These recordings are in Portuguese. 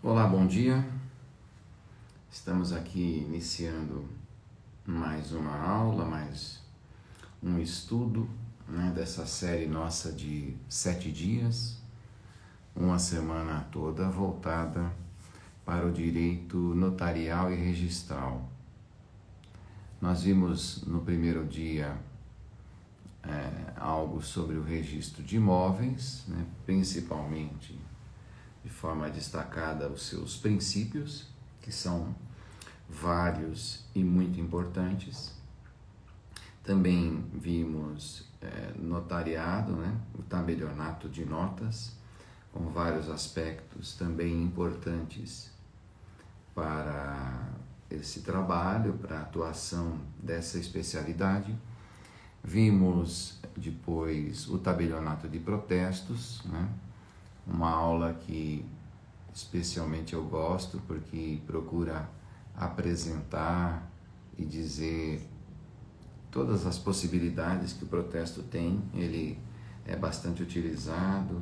Olá, bom dia. Estamos aqui iniciando mais uma aula, mais um estudo, dessa série nossa de 7 dias, uma semana toda voltada para o direito notarial e registral. Nós vimos no primeiro dia algo sobre o registro de imóveis, principalmente de forma destacada os seus princípios, que são vários e muito importantes. Também vimos notariado, o tabelionato de notas, com vários aspectos também importantes para esse trabalho, para a atuação dessa especialidade. Vimos depois o tabelionato de protestos, uma aula que especialmente eu gosto porque procura apresentar e dizer todas as possibilidades que o protesto tem. Ele é bastante utilizado,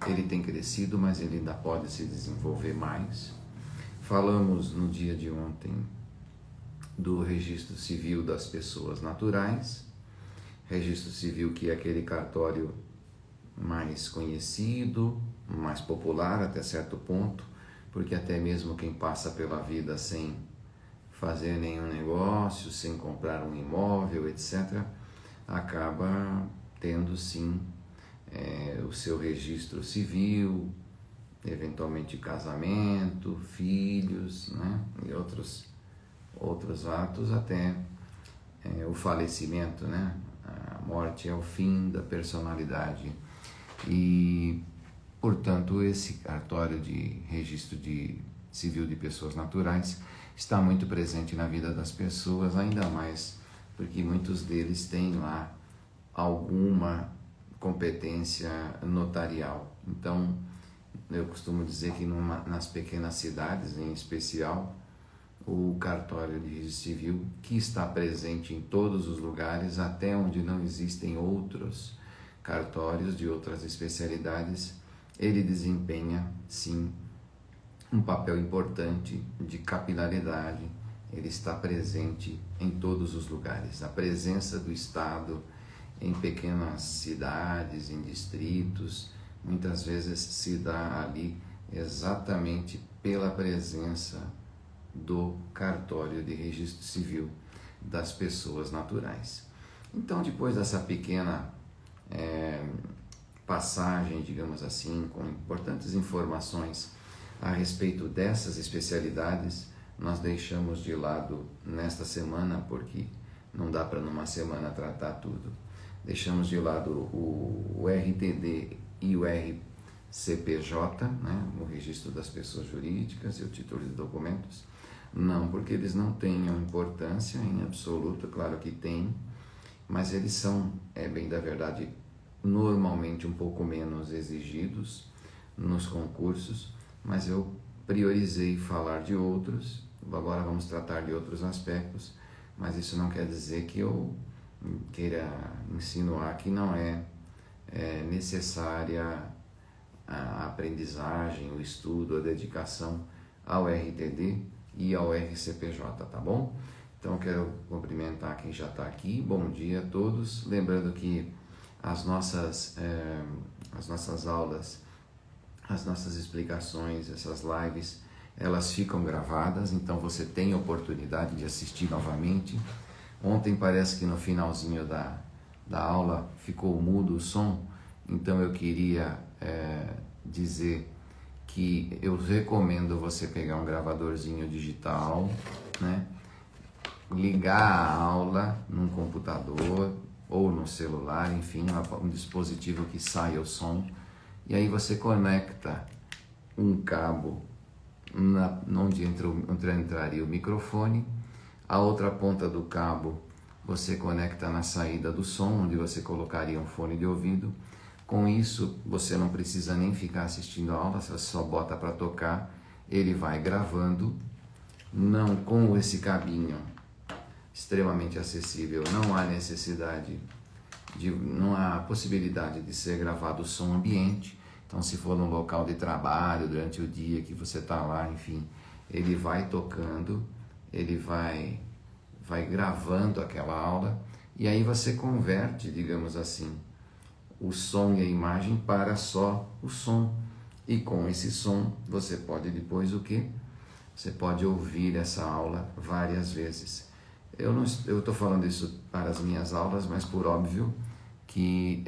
ele tem crescido, mas ele ainda pode se desenvolver mais. Falamos no dia de ontem do registro civil das pessoas naturais, registro civil que é aquele cartório mais conhecido, mais popular até certo ponto, porque até mesmo quem passa pela vida sem fazer nenhum negócio, sem comprar um imóvel, etc., acaba tendo sim o seu registro civil, eventualmente casamento, filhos, e outros atos, até o falecimento, a morte é o fim da personalidade. E, portanto, esse cartório de registro civil de pessoas naturais está muito presente na vida das pessoas, ainda mais porque muitos deles têm lá alguma competência notarial. Então, eu costumo dizer que nas pequenas cidades, em especial, o cartório de registro civil, que está presente em todos os lugares, até onde não existem outros cartórios de outras especialidades, ele desempenha, sim, um papel importante de capilaridade. Ele está presente em todos os lugares. A presença do Estado em pequenas cidades, em distritos, muitas vezes se dá ali exatamente pela presença do cartório de registro civil das pessoas naturais. Então, depois dessa pequena passagem, digamos assim, com importantes informações a respeito dessas especialidades, nós deixamos de lado nesta semana, porque não dá para numa semana tratar tudo, deixamos de lado o RTD e o RCPJ, o Registro das Pessoas Jurídicas e o Título de Documentos, não porque eles não tenham importância em absoluto, claro que tem, mas eles são, bem da verdade, normalmente um pouco menos exigidos nos concursos, mas eu priorizei falar de outros. Agora vamos tratar de outros aspectos, mas isso não quer dizer que eu queira insinuar que não é necessária a aprendizagem, o estudo, a dedicação ao RTD e ao RCPJ, tá bom? Então eu quero cumprimentar quem já está aqui. Bom dia a todos. Lembrando que as nossas aulas, as nossas explicações, essas lives, elas ficam gravadas, então você tem a oportunidade de assistir novamente. Ontem parece que no finalzinho da aula ficou mudo o som, então eu queria dizer que eu recomendo você pegar um gravadorzinho digital, ligar a aula num computador ou no celular, enfim, um dispositivo que saia o som, e aí você conecta um cabo onde entraria o microfone, a outra ponta do cabo você conecta na saída do som, onde você colocaria um fone de ouvido. Com isso, você não precisa nem ficar assistindo a aula, você só bota para tocar, ele vai gravando, não com esse cabinho extremamente acessível, não há possibilidade de ser gravado som ambiente, Então, se for num local de trabalho, durante o dia que você está lá, enfim, ele vai tocando, ele vai gravando aquela aula, e aí você converte, digamos assim, o som e a imagem para só o som. E com esse som, você pode depois o quê? Você pode ouvir essa aula várias vezes. Eu estou falando isso para as minhas aulas, mas por óbvio que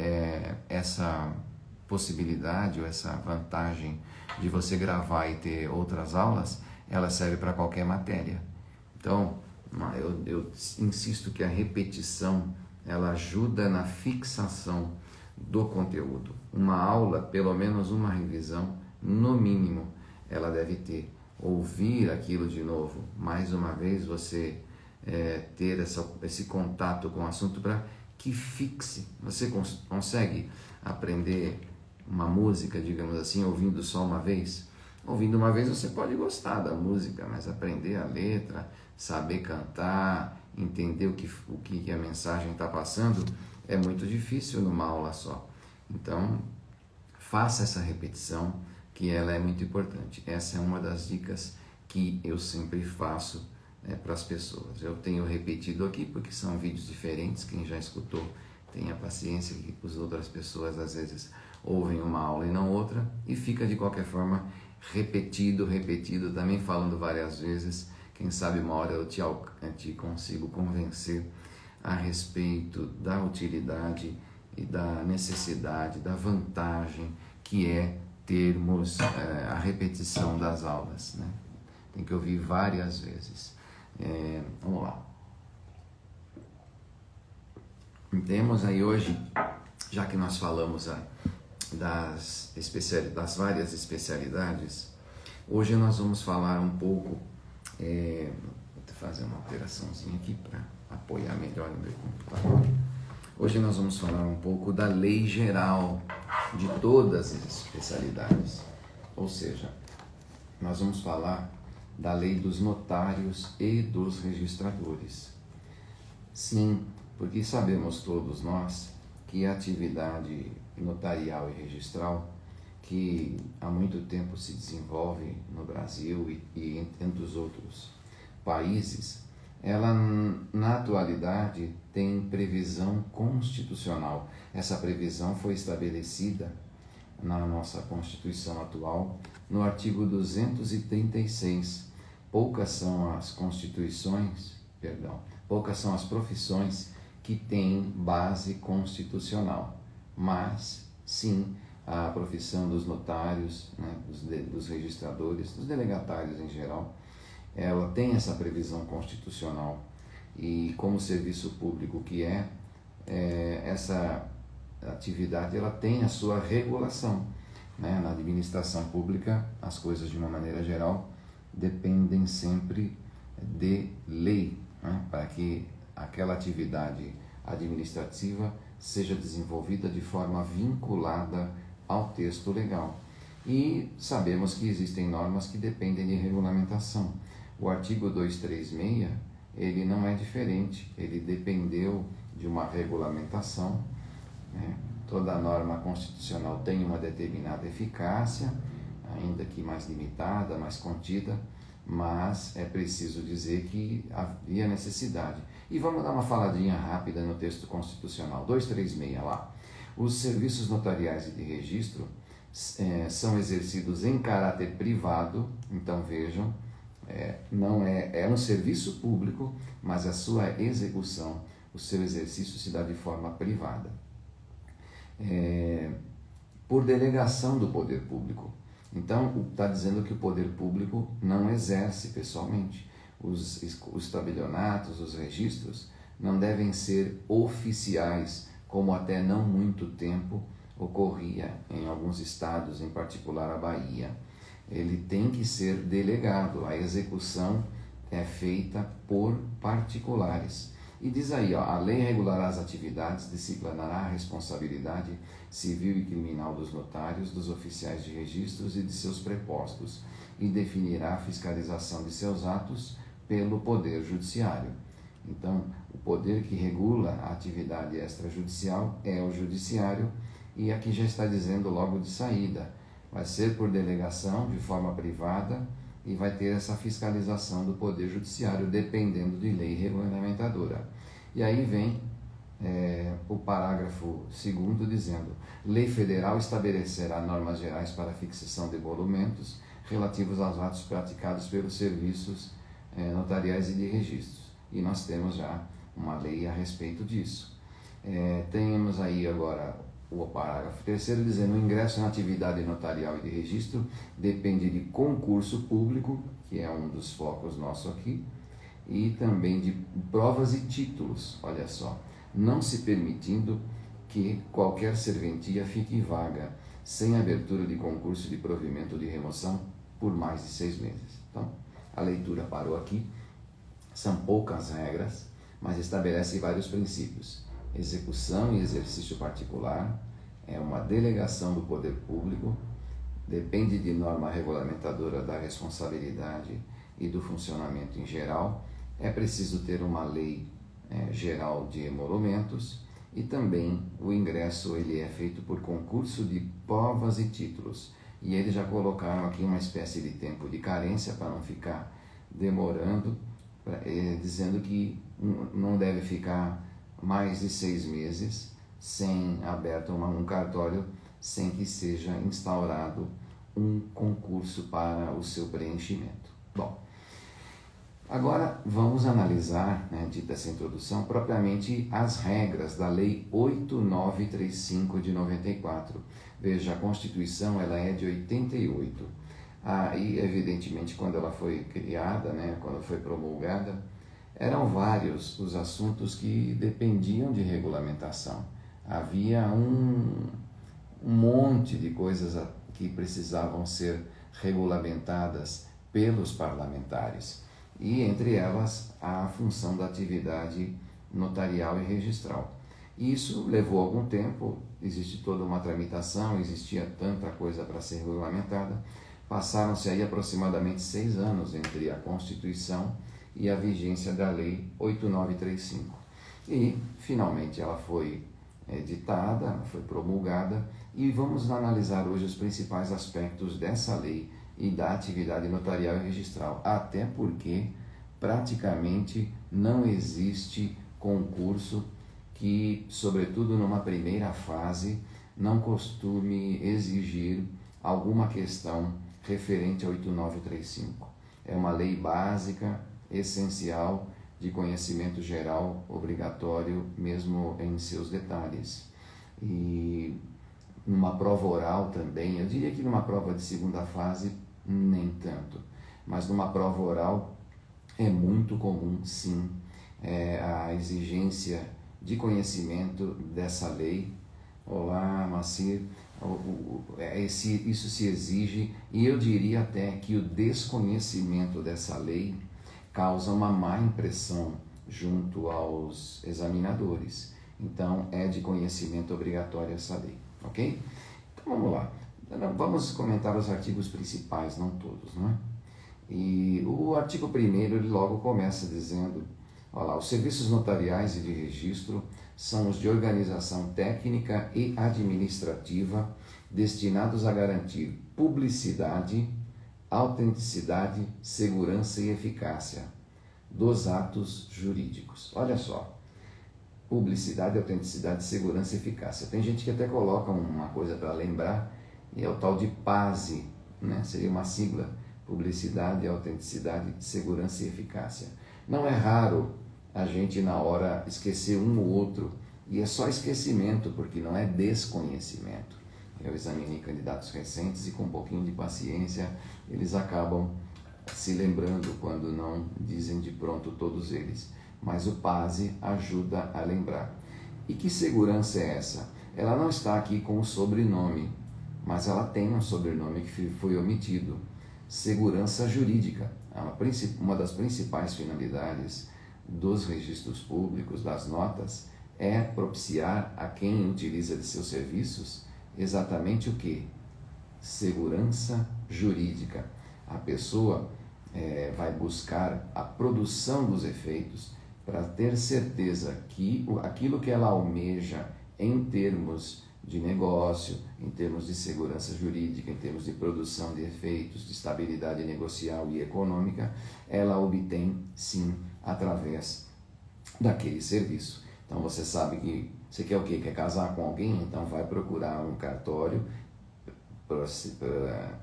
essa possibilidade ou essa vantagem de você gravar e ter outras aulas, ela serve para qualquer matéria. Então, eu insisto que a repetição, ela ajuda na fixação do conteúdo. Uma aula, pelo menos uma revisão, no mínimo, ela deve ter. Ouvir aquilo de novo, mais uma vez você ter esse contato com o assunto para que fixe. Você consegue aprender uma música, digamos assim, ouvindo só uma vez? Ouvindo uma vez você pode gostar da música, mas aprender a letra, saber cantar, entender o que a mensagem está passando, é muito difícil numa aula só. Então, faça essa repetição, que ela é muito importante. Essa é uma das dicas que eu sempre faço para as pessoas. Eu tenho repetido aqui porque são vídeos diferentes, quem já escutou tenha paciência, que as outras pessoas às vezes ouvem uma aula e não outra, e fica de qualquer forma repetido, também falando várias vezes. Quem sabe uma hora eu te consigo convencer a respeito da utilidade e da necessidade, da vantagem que é termos a repetição das aulas, né? Tem que ouvir várias vezes. Vamos lá. Temos aí hoje, já que nós falamos das várias especialidades, hoje nós vamos falar um pouco, vou fazer uma alteraçãozinha aqui para apoiar melhor no meu computador. Hoje nós vamos falar um pouco da lei geral de todas as especialidades, ou seja, nós vamos falar da lei dos notários e dos registradores. Sim, porque sabemos todos nós que a atividade notarial e registral, que há muito tempo se desenvolve no Brasil e entre os outros países, ela na atualidade tem previsão constitucional. Essa previsão foi estabelecida na nossa Constituição atual, no artigo 236. Poucas são as profissões que têm base constitucional, mas sim a profissão dos notários, né, dos registradores, dos delegatários em geral, ela tem essa previsão constitucional, e como serviço público que essa atividade ela tem a sua regulação, né? Na administração pública, as coisas de uma maneira geral dependem sempre de lei, né? Para que aquela atividade administrativa seja desenvolvida de forma vinculada ao texto legal. E sabemos que existem normas que dependem de regulamentação. O artigo 236, ele não é diferente, ele dependeu de uma regulamentação, né? Toda norma constitucional tem uma determinada eficácia, ainda que mais limitada, mais contida, mas é preciso dizer que havia necessidade. E vamos dar uma faladinha rápida no texto constitucional, 236 lá. Os serviços notariais e de registro são exercidos em caráter privado, então vejam, não é um serviço público, mas a sua execução, o seu exercício se dá de forma privada. Por delegação do poder público. Então, está dizendo que o poder público não exerce pessoalmente. Os tabelionatos, os registros, não devem ser oficiais, como até não muito tempo ocorria em alguns estados, em particular a Bahia. Ele tem que ser delegado, a execução é feita por particulares. E diz aí, a lei regulará as atividades, disciplinará a responsabilidade civil e criminal dos notários, dos oficiais de registros e de seus prepostos, e definirá a fiscalização de seus atos pelo Poder Judiciário. Então, o poder que regula a atividade extrajudicial é o Judiciário, e aqui já está dizendo logo de saída, Vai ser por delegação, de forma privada, e vai ter essa fiscalização do Poder Judiciário, dependendo de lei regulamentadora. E aí vem o parágrafo 2º dizendo: lei federal estabelecerá normas gerais para a fixação de emolumentos relativos aos atos praticados pelos serviços notariais e de registros. E nós temos já uma lei a respeito disso. Temos aí agora o parágrafo 3º dizendo: o ingresso na atividade notarial e de registro depende de concurso público, que é um dos focos nosso aqui, e também de provas e títulos, olha só, não se permitindo que qualquer serventia fique vaga, sem abertura de concurso de provimento ou de remoção por mais de 6 meses. Então, a leitura parou aqui, são poucas regras, mas estabelece vários princípios. Execução e exercício particular, é uma delegação do poder público, depende de norma regulamentadora da responsabilidade e do funcionamento em geral, é preciso ter uma lei geral de emolumentos, e também o ingresso ele é feito por concurso de provas e títulos, e eles já colocaram aqui uma espécie de tempo de carência para não ficar demorando, dizendo que não deve ficar mais de 6 meses sem aberto um cartório, sem que seja instaurado um concurso para o seu preenchimento. Bom, agora vamos analisar, dita essa introdução, propriamente as regras da Lei 8935 de 94. Veja, a Constituição ela é de 88. Aí, evidentemente, quando ela foi criada, quando foi promulgada, eram vários os assuntos que dependiam de regulamentação. Havia um monte de coisas que precisavam ser regulamentadas pelos parlamentares. E entre elas a função da atividade notarial e registral. Isso levou algum tempo, existe toda uma tramitação, existia tanta coisa para ser regulamentada, passaram-se aí aproximadamente 6 anos entre a Constituição e a vigência da Lei 8935. E, finalmente, ela foi editada, foi promulgada, e vamos analisar hoje os principais aspectos dessa lei e da atividade notarial e registral, até porque praticamente não existe concurso que, sobretudo numa primeira fase, não costume exigir alguma questão referente a 8935. É uma lei básica, essencial, de conhecimento geral, obrigatório, mesmo em seus detalhes. E numa prova oral também, eu diria que numa prova de segunda fase, nem tanto, mas numa prova oral é muito comum, sim, a exigência de conhecimento dessa lei. Olá, Macir, isso se exige, e eu diria até que o desconhecimento dessa lei causa uma má impressão junto aos examinadores. Então, é de conhecimento obrigatório essa lei, ok? Então, vamos lá. Vamos comentar os artigos principais, não todos, não é? E o artigo 1º, ele logo começa dizendo, olha lá, os serviços notariais e de registro são os de organização técnica e administrativa destinados a garantir publicidade, autenticidade, segurança e eficácia dos atos jurídicos. Olha só, publicidade, autenticidade, segurança e eficácia. Tem gente que até coloca uma coisa para lembrar, e é o tal de PASE, seria uma sigla, publicidade, autenticidade, segurança e eficácia. Não é raro a gente na hora esquecer um ou outro, e é só esquecimento, porque não é desconhecimento. Eu examinei candidatos recentes e com um pouquinho de paciência eles acabam se lembrando quando não dizem de pronto todos eles. Mas o PASE ajuda a lembrar. E que segurança é essa? Ela não está aqui com o sobrenome, mas ela tem um sobrenome que foi omitido. Segurança jurídica. Uma das principais finalidades dos registros públicos, das notas, é propiciar a quem utiliza de seus serviços exatamente o que? Segurança jurídica. A pessoa vai buscar a produção dos efeitos para ter certeza que aquilo que ela almeja em termos de negócio, em termos de segurança jurídica, em termos de produção de efeitos, de estabilidade negocial e econômica, ela obtém sim através daquele serviço. Então você sabe que você quer o quê? Quer casar com alguém? Então vai procurar um cartório,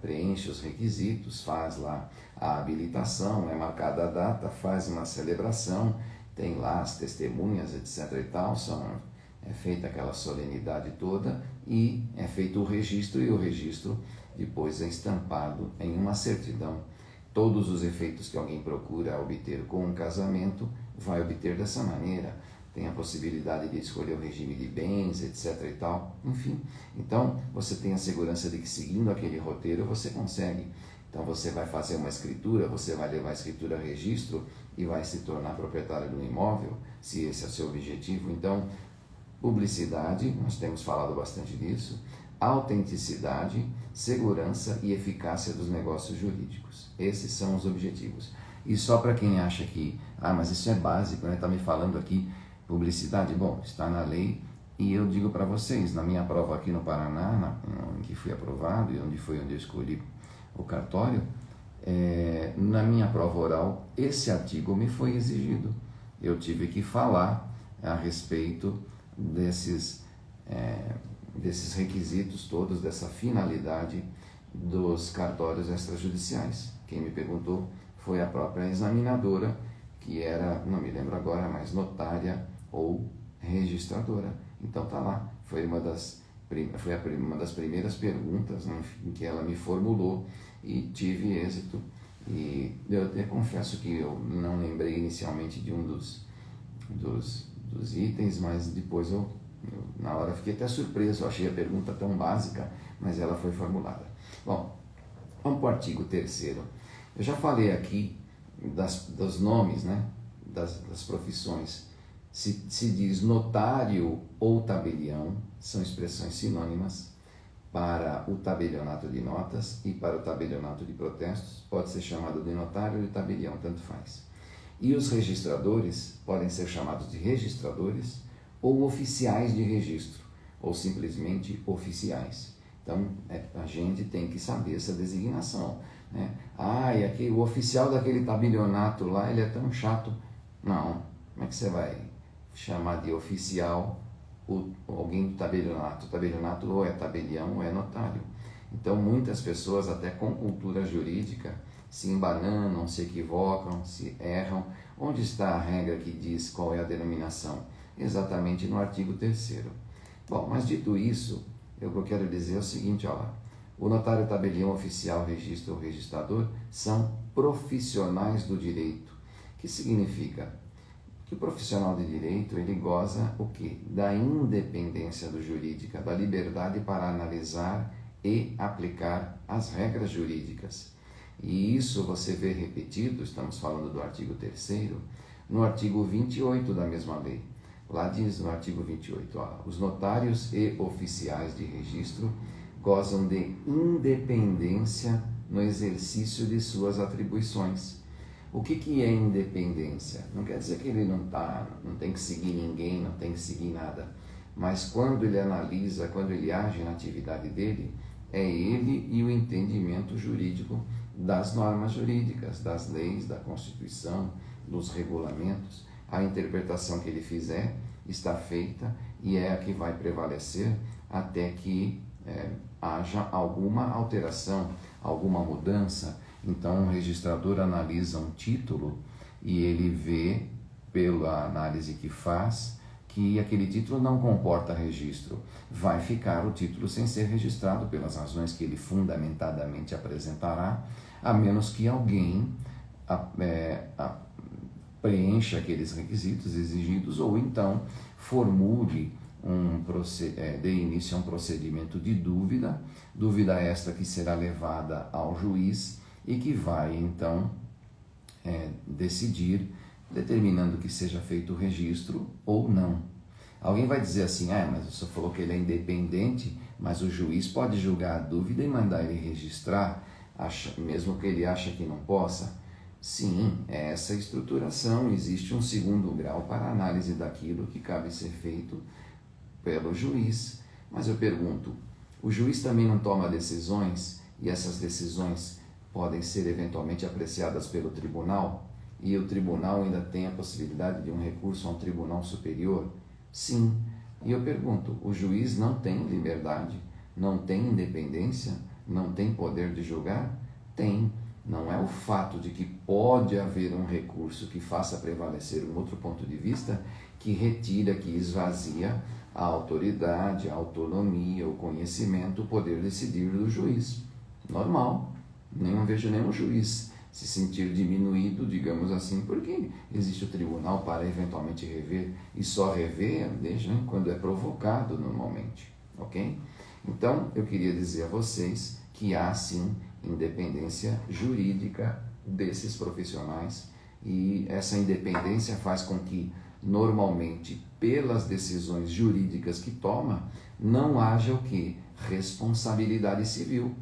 preenche os requisitos, faz lá a habilitação, é marcada a data, faz uma celebração, tem lá as testemunhas, etc. e tal, é feita aquela solenidade toda e é feito o registro, e o registro depois é estampado em uma certidão. Todos os efeitos que alguém procura obter com um casamento, vai obter dessa maneira. Tem a possibilidade de escolher o regime de bens, etc. e tal, enfim. Então, você tem a segurança de que seguindo aquele roteiro você consegue. Então, você vai fazer uma escritura, você vai levar a escritura a registro e vai se tornar proprietário do imóvel, se esse é o seu objetivo. Então, publicidade, nós temos falado bastante disso, autenticidade, segurança e eficácia dos negócios jurídicos. Esses são os objetivos. E só para quem acha que, mas isso é básico, né? Está me falando aqui publicidade, bom, está na lei, e eu digo para vocês, na minha prova aqui no Paraná, em que fui aprovado e onde eu escolhi o cartório, na minha prova oral, esse artigo me foi exigido. Eu tive que falar a respeito desses requisitos todos, dessa finalidade dos cartórios extrajudiciais. Quem me perguntou foi a própria examinadora, que era, não me lembro agora, mas notária ou registradora. Então tá lá, foi uma das primeiras perguntas, né, em que ela me formulou, e tive êxito. E eu até confesso que eu não lembrei inicialmente de um dos itens, mas depois eu na hora fiquei até surpreso, eu achei a pergunta tão básica, mas ela foi formulada. Bom, vamos para o artigo 3º. Eu já falei aqui dos nomes, né, das profissões. Se diz notário ou tabelião, são expressões sinônimas para o tabelionato de notas e para o tabelionato de protestos. Pode ser chamado de notário ou de tabelião, tanto faz. E os registradores podem ser chamados de registradores ou oficiais de registro, ou simplesmente oficiais. Então, a gente tem que saber essa designação, né? E o oficial daquele tabelionato lá, ele é tão chato. Não, como é que você vai chamar de oficial alguém do tabelionato? O tabelionato ou é tabelião ou é notário. Então, muitas pessoas, até com cultura jurídica, se embananam, se equivocam, se erram. Onde está a regra que diz qual é a denominação? Exatamente no artigo 3º. Bom, mas dito isso, o que eu quero dizer é o seguinte, o notário, tabelião, oficial, registro ou registrador são profissionais do direito. O que significa? Que o profissional de direito, ele goza o quê? Da independência do jurídica, da liberdade para analisar e aplicar as regras jurídicas. E isso você vê repetido, estamos falando do artigo 3º, no artigo 28 da mesma lei. Lá diz no artigo 28, os notários e oficiais de registro gozam de independência no exercício de suas atribuições. O que é independência? Não quer dizer que ele não tem que seguir ninguém, não tem que seguir nada. Mas quando ele analisa, quando ele age na atividade dele, é ele e o entendimento jurídico das normas jurídicas, das leis, da Constituição, dos regulamentos. A interpretação que ele fizer está feita e é a que vai prevalecer até que haja alguma alteração, alguma mudança. Então, o registrador analisa um título e ele vê, pela análise que faz, que aquele título não comporta registro. Vai ficar o título sem ser registrado pelas razões que ele fundamentadamente apresentará, a menos que alguém preencha aqueles requisitos exigidos ou então formule dê início a um procedimento de dúvida esta que será levada ao juiz e que vai então decidir, determinando que seja feito o registro ou não. Alguém vai dizer assim, mas você falou que ele é independente, mas o juiz pode julgar a dúvida e mandar ele registrar, mesmo que ele ache que não possa. Sim, é essa estruturação. Existe um segundo grau para análise daquilo que cabe ser feito pelo juiz. Mas eu pergunto, o juiz também não toma decisões e essas decisões podem ser eventualmente apreciadas pelo tribunal? E o tribunal ainda tem a possibilidade de um recurso a um tribunal superior? Sim. E eu pergunto, o juiz não tem liberdade, não tem independência, não tem poder de julgar? Tem. Não é o fato de que pode haver um recurso que faça prevalecer um outro ponto de vista que retira, que esvazia a autoridade, a autonomia, o conhecimento, o poder de decidir do juiz. Normal. Não vejo nenhum juiz se sentir diminuído, digamos assim, porque existe o tribunal para eventualmente rever, e só rever quando é provocado normalmente, ok? Então, eu queria dizer a vocês que há sim independência jurídica desses profissionais, e essa independência faz com que, normalmente, pelas decisões jurídicas que toma, não haja o que? Responsabilidade civil,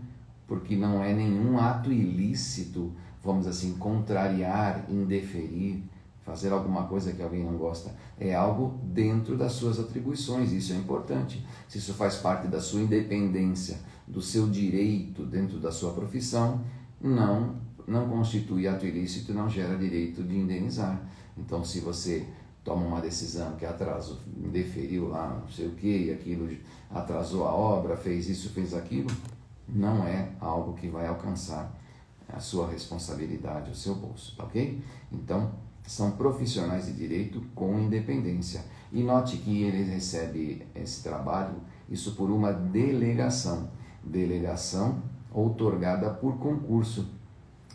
porque não é nenhum ato ilícito, vamos assim, contrariar, indeferir, fazer alguma coisa que alguém não gosta. É algo dentro das suas atribuições, isso é importante. Se isso faz parte da sua independência, do seu direito dentro da sua profissão, não constitui ato ilícito e não gera direito de indenizar. Então, se você toma uma decisão que atrasou, indeferiu lá, não sei o que, e aquilo atrasou a obra, fez isso, fez aquilo, não é algo que vai alcançar a sua responsabilidade, o seu bolso, tá ok? Então, são profissionais de direito com independência. E note que ele recebe esse trabalho, isso por uma delegação outorgada por concurso.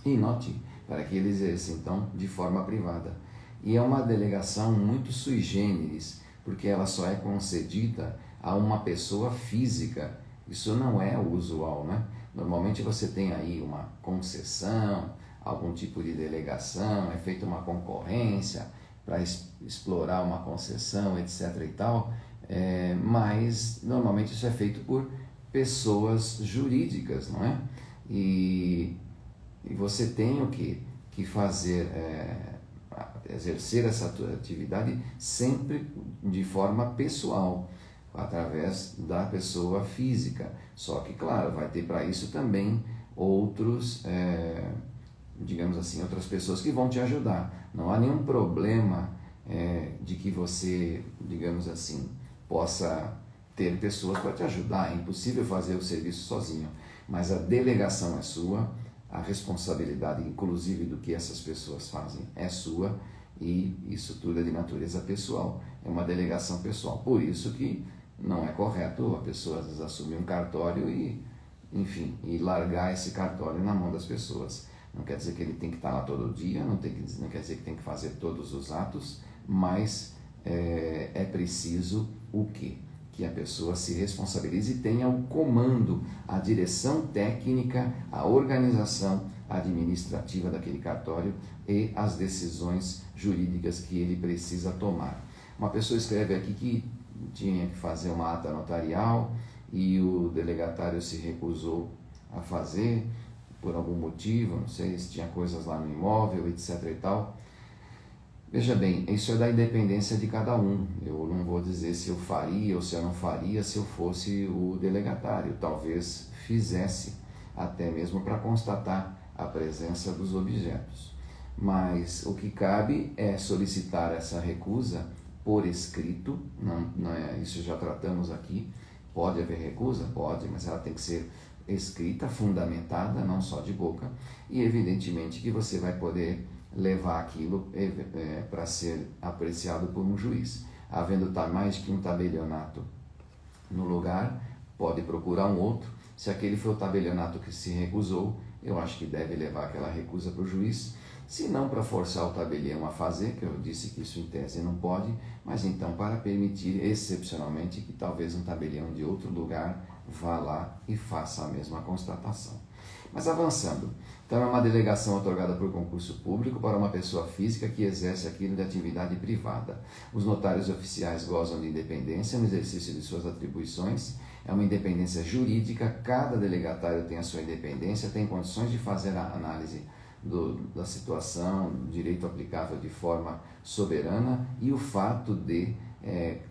E note, para que ele exerça, então, de forma privada. E é uma delegação muito sui generis, porque ela só é concedida a uma pessoa física. Isso não é o usual, né? Normalmente você tem aí uma concessão, algum tipo de delegação, é feita uma concorrência para explorar uma concessão, etc. e tal, mas normalmente isso é feito por pessoas jurídicas, não é? E você tem o que fazer, exercer essa atividade sempre de forma pessoal, através da pessoa física. Só que, claro, vai ter para isso também outros, digamos assim, outras pessoas que vão te ajudar. Não há nenhum problema de que você, digamos assim, possa ter pessoas para te ajudar. É impossível fazer o serviço sozinho, mas a delegação é sua, a responsabilidade, inclusive, do que essas pessoas fazem é sua, e isso tudo é de natureza pessoal, é uma delegação pessoal. Por isso que não é correto a pessoa às vezes assumir um cartório e largar esse cartório na mão das pessoas. Não quer dizer que ele tem que estar lá todo dia, não quer dizer que tem que fazer todos os atos, mas é preciso o quê? Que a pessoa se responsabilize e tenha o comando, a direção técnica, a organização administrativa daquele cartório e as decisões jurídicas que ele precisa tomar. Uma pessoa escreve aqui que tinha que fazer uma ata notarial e o delegatário se recusou a fazer por algum motivo, não sei se tinha coisas lá no imóvel, etc. e tal. Veja bem, isso é da independência de cada um. Eu não vou dizer se eu faria ou se eu não faria se eu fosse o delegatário. Talvez fizesse, até mesmo para constatar a presença dos objetos. Mas o que cabe é solicitar essa recusa por escrito, isso já tratamos aqui. Pode haver recusa? Pode, mas ela tem que ser escrita, fundamentada, não só de boca, e evidentemente que você vai poder levar aquilo para ser apreciado por um juiz. Havendo mais que um tabelionato no lugar, pode procurar um outro. Se aquele foi o tabelionato que se recusou, eu acho que deve levar aquela recusa para o juiz, se não para forçar o tabelião a fazer, que eu disse que isso em tese não pode, mas então para permitir excepcionalmente que talvez um tabelião de outro lugar vá lá e faça a mesma constatação. Mas avançando, então é uma delegação otorgada por concurso público para uma pessoa física que exerce aquilo de atividade privada. Os notários oficiais gozam de independência no exercício de suas atribuições, é uma independência jurídica, cada delegatário tem a sua independência, tem condições de fazer a análise da situação, do direito aplicável de forma soberana, e o fato de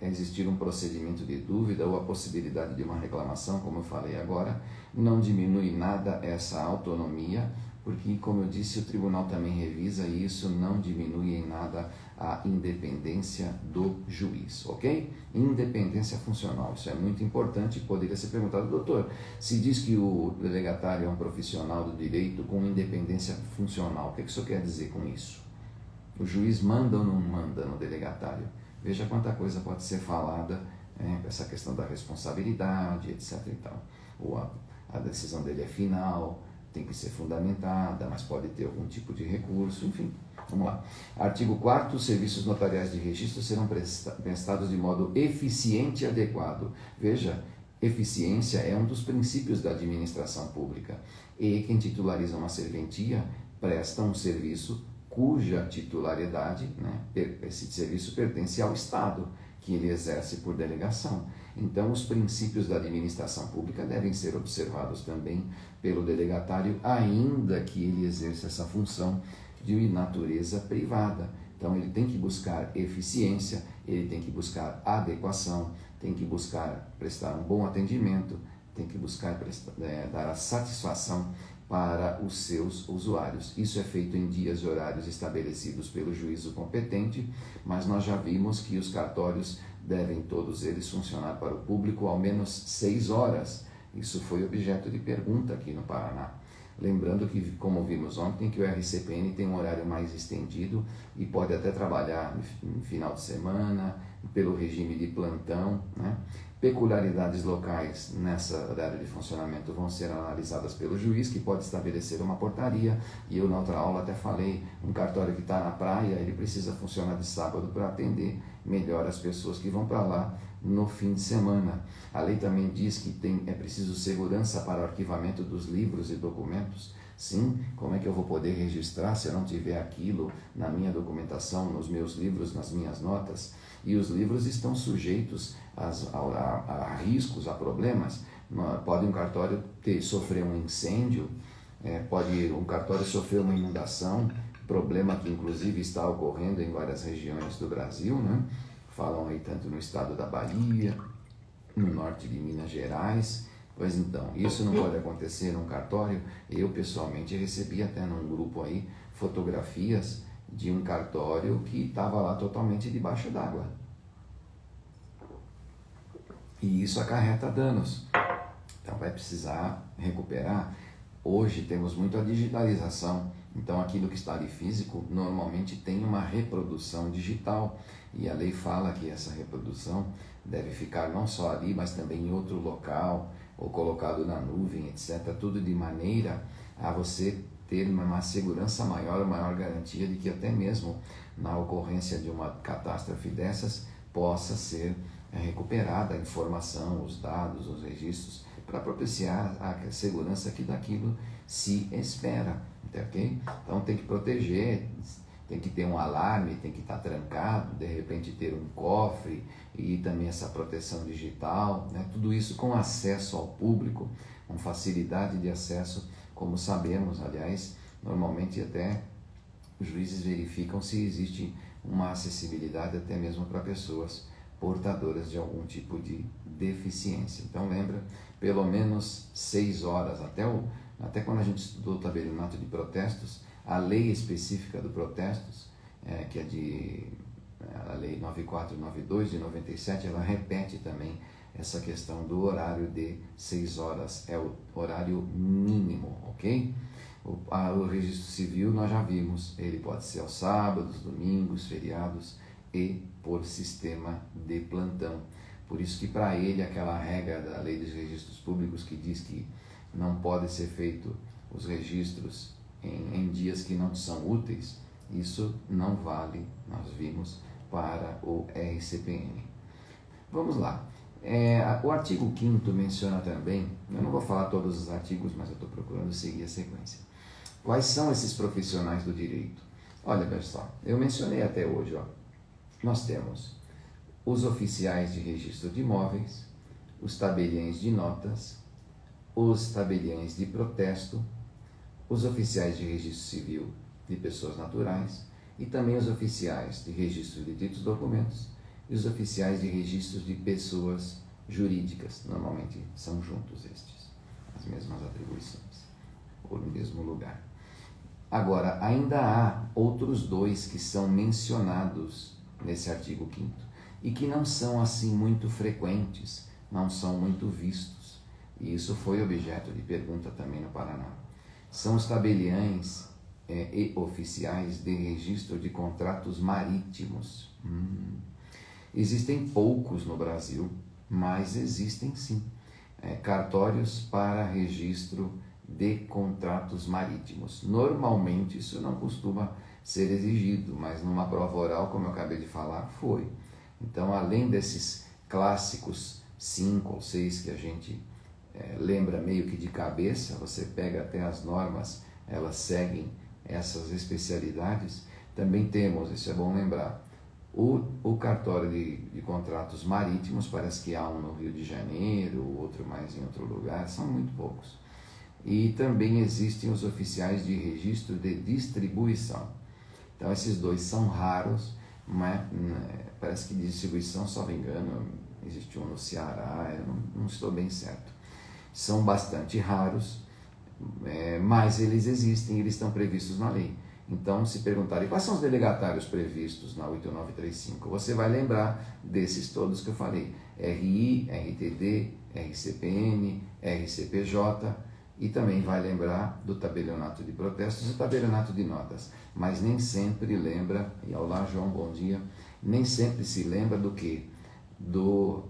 existir um procedimento de dúvida ou a possibilidade de uma reclamação, como eu falei agora, não diminui nada essa autonomia, porque, como eu disse, o tribunal também revisa e isso não diminui em nada a independência do juiz, ok? Independência funcional, isso é muito importante. Poderia ser perguntado, doutor, se diz que o delegatário é um profissional do direito com independência funcional, o que isso quer dizer com isso? O juiz manda ou não manda no delegatário? Veja quanta coisa pode ser falada, essa questão da responsabilidade, etc. e tal. Ou a decisão dele é final, tem que ser fundamentada, mas pode ter algum tipo de recurso, enfim. Vamos lá. Artigo 4º, os serviços notariais de registro serão prestados de modo eficiente e adequado. Veja, eficiência é um dos princípios da administração pública. E quem titulariza uma serventia presta um serviço cuja titularidade, esse serviço pertence ao Estado, que ele exerce por delegação. Então, os princípios da administração pública devem ser observados também pelo delegatário, ainda que ele exerça essa função de natureza privada. Então, ele tem que buscar eficiência, ele tem que buscar adequação, tem que buscar prestar um bom atendimento, tem que buscar dar a satisfação para os seus usuários. Isso é feito em dias e horários estabelecidos pelo juízo competente, mas nós já vimos que os cartórios devem todos eles funcionar para o público ao menos 6 horas. Isso foi objeto de pergunta aqui no Paraná. Lembrando que, como vimos ontem, que o RCPN tem um horário mais estendido e pode até trabalhar no final de semana, pelo regime de plantão, Peculiaridades locais nessa horário de funcionamento vão ser analisadas pelo juiz, que pode estabelecer uma portaria, e eu na outra aula até falei, um cartório que está na praia, ele precisa funcionar de sábado para atender melhor as pessoas que vão para lá no fim de semana. A lei também diz que é preciso segurança para o arquivamento dos livros e documentos. Sim, como é que eu vou poder registrar se eu não tiver aquilo na minha documentação, nos meus livros, nas minhas notas? E os livros estão sujeitos a riscos, a problemas. Pode um cartório sofrer um incêndio, pode um cartório sofrer uma inundação, problema que inclusive está ocorrendo em várias regiões do Brasil, Falam aí tanto no estado da Bahia, no norte de Minas Gerais. Pois então, isso não pode acontecer num cartório. Eu pessoalmente recebi até num grupo aí fotografias de um cartório que estava lá totalmente debaixo d'água. E isso acarreta danos. Então vai precisar recuperar. Hoje temos muito a digitalização. Então aquilo que está ali físico normalmente tem uma reprodução digital. E a lei fala que essa reprodução deve ficar não só ali, mas também em outro local, ou colocado na nuvem, etc. Tudo de maneira a você ter uma segurança maior, maior garantia de que até mesmo na ocorrência de uma catástrofe dessas possa ser recuperada a informação, os dados, os registros, para propiciar a segurança que daquilo se espera, ok? Então tem que proteger, tem que ter um alarme, tem que estar trancado, de repente ter um cofre e também essa proteção digital, tudo isso com acesso ao público, com facilidade de acesso, como sabemos, aliás, normalmente até os juízes verificam se existe uma acessibilidade até mesmo para pessoas portadoras de algum tipo de deficiência. Então lembra, pelo menos 6 horas, até quando a gente estudou o tabelionato de protestos, a lei específica do protestos, que é a lei 9492 de 97, ela repete também essa questão do horário de 6 horas, é o horário mínimo, ok? O registro civil nós já vimos, ele pode ser aos sábados, domingos, feriados e por sistema de plantão. Por isso que para ele aquela regra da lei dos registros públicos que diz que não pode ser feito os registros em dias que não são úteis, isso não vale, nós vimos, para o RCPN. Vamos lá. O artigo 5º menciona também, eu não vou falar todos os artigos, mas eu estou procurando seguir a sequência. Quais são esses profissionais do direito? Olha, pessoal, eu mencionei até hoje, nós temos os oficiais de registro de imóveis, os tabeliães de notas, os tabeliães de protesto, os oficiais de registro civil de pessoas naturais e também os oficiais de registro de ditos documentos e os oficiais de registros de pessoas jurídicas. Normalmente são juntos estes, as mesmas atribuições, ou no mesmo lugar. Agora, ainda há outros dois que são mencionados nesse artigo 5º e que não são assim muito frequentes, não são muito vistos. E isso foi objeto de pergunta também no Paraná. São os tabeliães e oficiais de registro de contratos marítimos. Existem poucos no Brasil, mas existem sim. Cartórios para registro de contratos marítimos. Normalmente isso não costuma ser exigido, mas numa prova oral, como eu acabei de falar, foi. Então, além desses clássicos 5 ou 6 que a gente lembra meio que de cabeça, você pega até as normas, elas seguem essas especialidades, também temos, isso é bom lembrar, o cartório de contratos marítimos, parece que há um no Rio de Janeiro, outro mais em outro lugar, são muito poucos. E também existem os oficiais de registro de distribuição. Então esses dois são raros, mas parece que de distribuição, só me engano, existe um no Ceará, eu não estou bem certo. São bastante raros, mas eles existem, eles estão previstos na lei. Então, se perguntarem quais são os delegatários previstos na 8935, você vai lembrar desses todos que eu falei: RI, RTD, RCPN, RCPJ, e também vai lembrar do tabelionato de protestos e tabelionato de notas. Mas nem sempre lembra, e olá João, bom dia, nem sempre se lembra do que? Do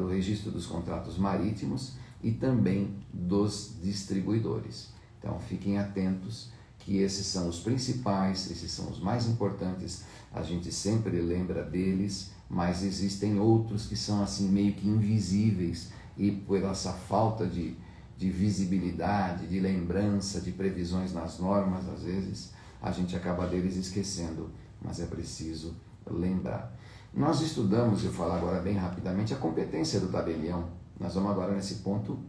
registro dos contratos marítimos e também dos distribuidores. Então, fiquem atentos que esses são os principais, esses são os mais importantes, a gente sempre lembra deles, mas existem outros que são assim meio que invisíveis, e por essa falta de visibilidade, de lembrança, de previsões nas normas, às vezes a gente acaba deles esquecendo, mas é preciso lembrar. Nós estudamos, eu vou falar agora bem rapidamente, a competência do tabelião. Nós vamos agora nesse ponto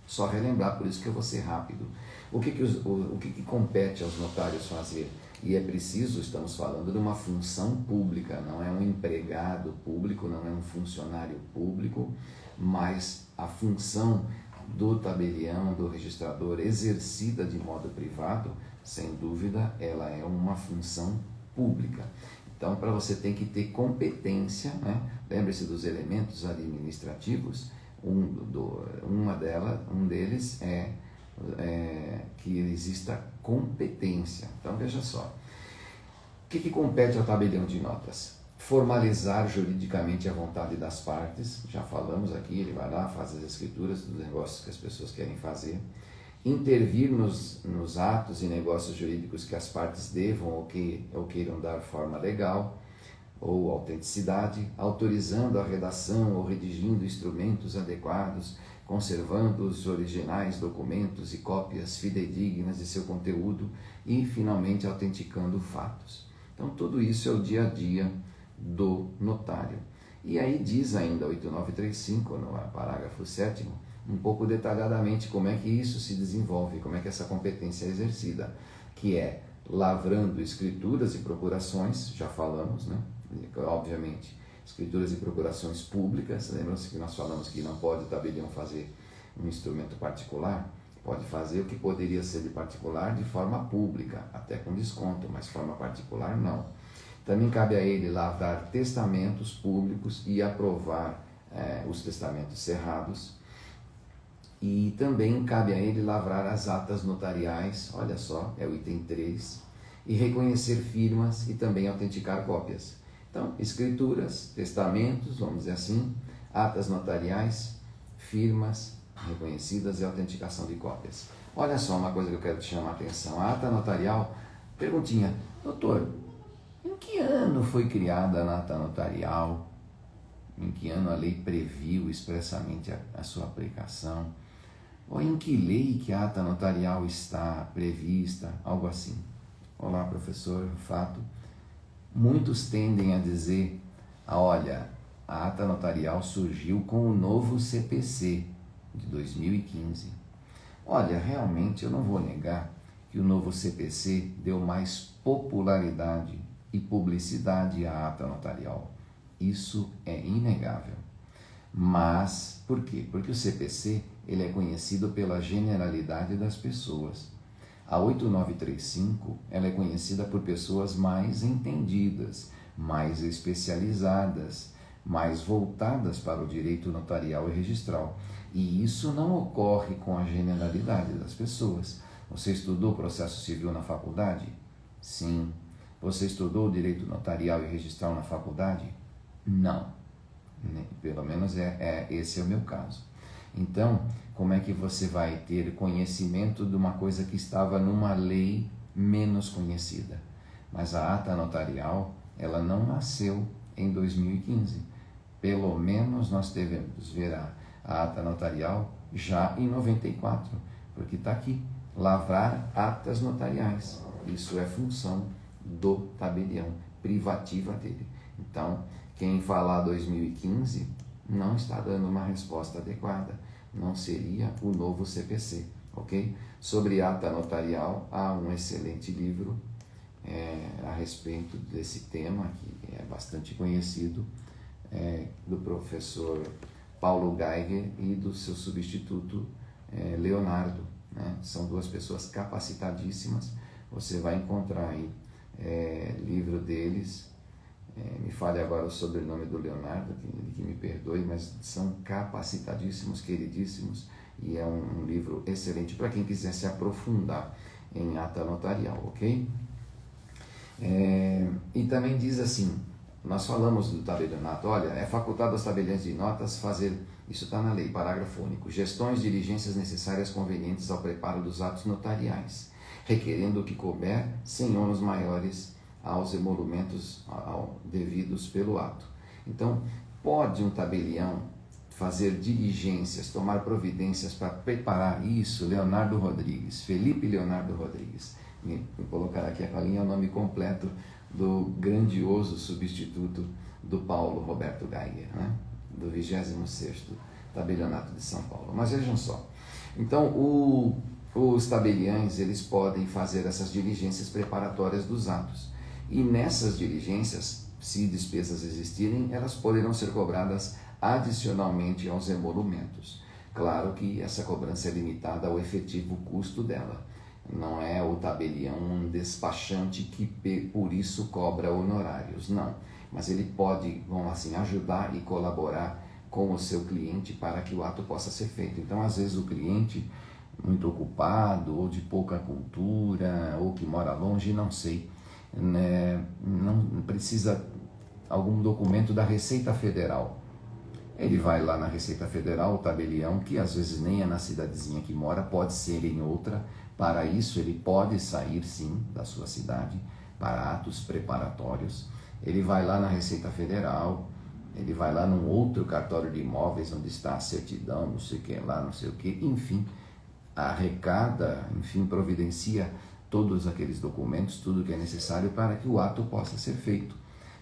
só relembrar, por isso que eu vou ser rápido. O que compete aos notários fazer? E é preciso, estamos falando de uma função pública, não é um empregado público, não é um funcionário público, mas a função do tabelião, do registrador, exercida de modo privado, sem dúvida, ela é uma função pública. Então, para você tem que ter competência, né? Lembre-se dos elementos administrativos, um deles é que exista competência. Então, veja só, o que compete ao tabelião de notas? Formalizar juridicamente a vontade das partes, já falamos aqui, ele vai lá, faz as escrituras dos negócios que as pessoas querem fazer, intervir nos atos e negócios jurídicos que as partes devam ou queiram dar forma legal ou autenticidade, autorizando a redação ou redigindo instrumentos adequados, conservando os originais documentos e cópias fidedignas de seu conteúdo e, finalmente, autenticando fatos. Então, tudo isso é o dia a dia do notário. E aí diz ainda 8935, no parágrafo 7º, um pouco detalhadamente como é que isso se desenvolve, como é que essa competência é exercida, que é lavrando escrituras e procurações, já falamos, né? Obviamente, escrituras e procurações públicas. Lembram-se que nós falamos que não pode o tabelião fazer um instrumento particular? Pode fazer o que poderia ser de particular de forma pública, até com desconto, mas forma particular não. Também cabe a ele lavrar testamentos públicos e aprovar os testamentos cerrados. E também cabe a ele lavrar as atas notariais, olha só, é o item 3, e reconhecer firmas e também autenticar cópias. Então, escrituras, testamentos, vamos dizer assim, atas notariais, firmas reconhecidas e autenticação de cópias. Olha só uma coisa que eu quero te chamar a atenção. A ata notarial, perguntinha, doutor, em que ano foi criada a ata notarial? Em que ano a lei previu expressamente a sua aplicação? Ou em que lei que a ata notarial está prevista? Algo assim. Olá, professor, fato. Muitos tendem a dizer, olha, a ata notarial surgiu com o novo CPC de 2015. Olha, realmente eu não vou negar que o novo CPC deu mais popularidade e publicidade à ata notarial. Isso é inegável. Mas, por quê? Porque o CPC ele é conhecido pela generalidade das pessoas. A 8935 ela é conhecida por pessoas mais entendidas, mais especializadas, mais voltadas para o direito notarial e registral. E isso não ocorre com a generalidade das pessoas. Você estudou processo civil na faculdade? Sim. Você estudou direito notarial e registral na faculdade? Não. Pelo menos esse é o meu caso. Então, como é que você vai ter conhecimento de uma coisa que estava numa lei menos conhecida? Mas a ata notarial, ela não nasceu em 2015. Pelo menos nós devemos ver a ata notarial já em 94, porque está aqui, lavrar atas notariais. Isso é função do tabelião, privativa dele. Então, quem falar 2015 não está dando uma resposta adequada, não seria o novo CPC, ok? Sobre ata notarial, há um excelente livro a respeito desse tema, que é bastante conhecido, do professor Paulo Geiger e do seu substituto Leonardo, né? São duas pessoas capacitadíssimas, você vai encontrar aí livro deles, me fale agora o sobrenome do Leonardo, que me perdoe, mas são capacitadíssimos, queridíssimos, e é um livro excelente para quem quiser se aprofundar em ata notarial, ok? E também diz assim, nós falamos do tabelionato, olha, é facultado aos tabeliões de notas fazer, isso está na lei, parágrafo único, gestões, diligências necessárias convenientes ao preparo dos atos notariais, requerendo o que couber, sem ônus maiores aos emolumentos devidos pelo ato. Então, pode um tabelião fazer diligências, tomar providências para preparar isso? Leonardo Rodrigues, Felipe Leonardo Rodrigues. Me colocar aqui a linha, é o nome completo do grandioso substituto do Paulo Roberto Geiger, né? Do 26º Tabelionato de São Paulo. Mas vejam só, então os tabeliães eles podem fazer essas diligências preparatórias dos atos. E nessas diligências, se despesas existirem, elas poderão ser cobradas adicionalmente aos emolumentos. Claro que essa cobrança é limitada ao efetivo custo dela. Não é o tabelião um despachante que por isso cobra honorários, não. Mas ele pode, vamos assim, ajudar e colaborar com o seu cliente para que o ato possa ser feito. Então, às vezes o cliente, muito ocupado, ou de pouca cultura, ou que mora longe, não sei, né, não precisa algum documento da Receita Federal. Ele vai lá na Receita Federal, o tabelião, que às vezes nem é na cidadezinha que mora, pode ser em outra. Para isso ele pode sair sim da sua cidade para atos preparatórios. Ele vai lá na Receita Federal, ele vai lá num outro cartório de imóveis onde está a certidão, não sei o que lá, não sei o que, enfim, arrecada, enfim, providencia todos aqueles documentos, tudo que é necessário para que o ato possa ser feito.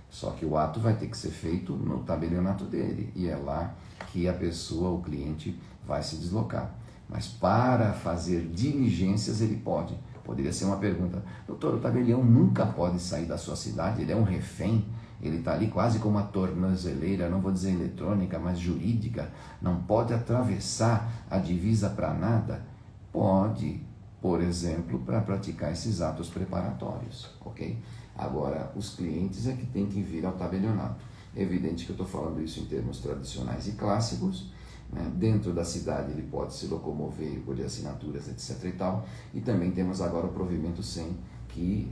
Só que o ato vai ter que ser feito no tabelionato dele, e é lá que a pessoa, o cliente, vai se deslocar. Mas para fazer diligências ele pode. Poderia ser uma pergunta, doutor, o tabelião nunca pode sair da sua cidade, ele é um refém, ele está ali quase como uma tornozeleira, não vou dizer eletrônica, mas jurídica, não pode atravessar a divisa para nada? Pode, por exemplo, para praticar esses atos preparatórios, ok? Agora, os clientes é que tem que vir ao tabelionato. É evidente que eu estou falando isso em termos tradicionais e clássicos, né? Dentro da cidade ele pode se locomover por assinaturas, etc. e tal. E também temos agora o provimento 100, que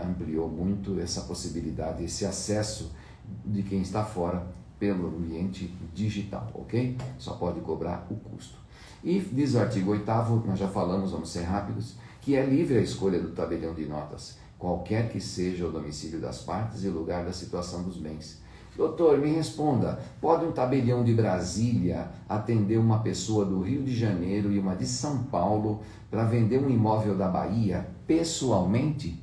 ampliou muito essa possibilidade, esse acesso de quem está fora pelo ambiente digital, ok? Só pode cobrar o custo. E diz o artigo 8º, nós já falamos, vamos ser rápidos, que é livre a escolha do tabelião de notas, qualquer que seja o domicílio das partes e o lugar da situação dos bens. Doutor, me responda, pode um tabelião de Brasília atender uma pessoa do Rio de Janeiro e uma de São Paulo para vender um imóvel da Bahia pessoalmente?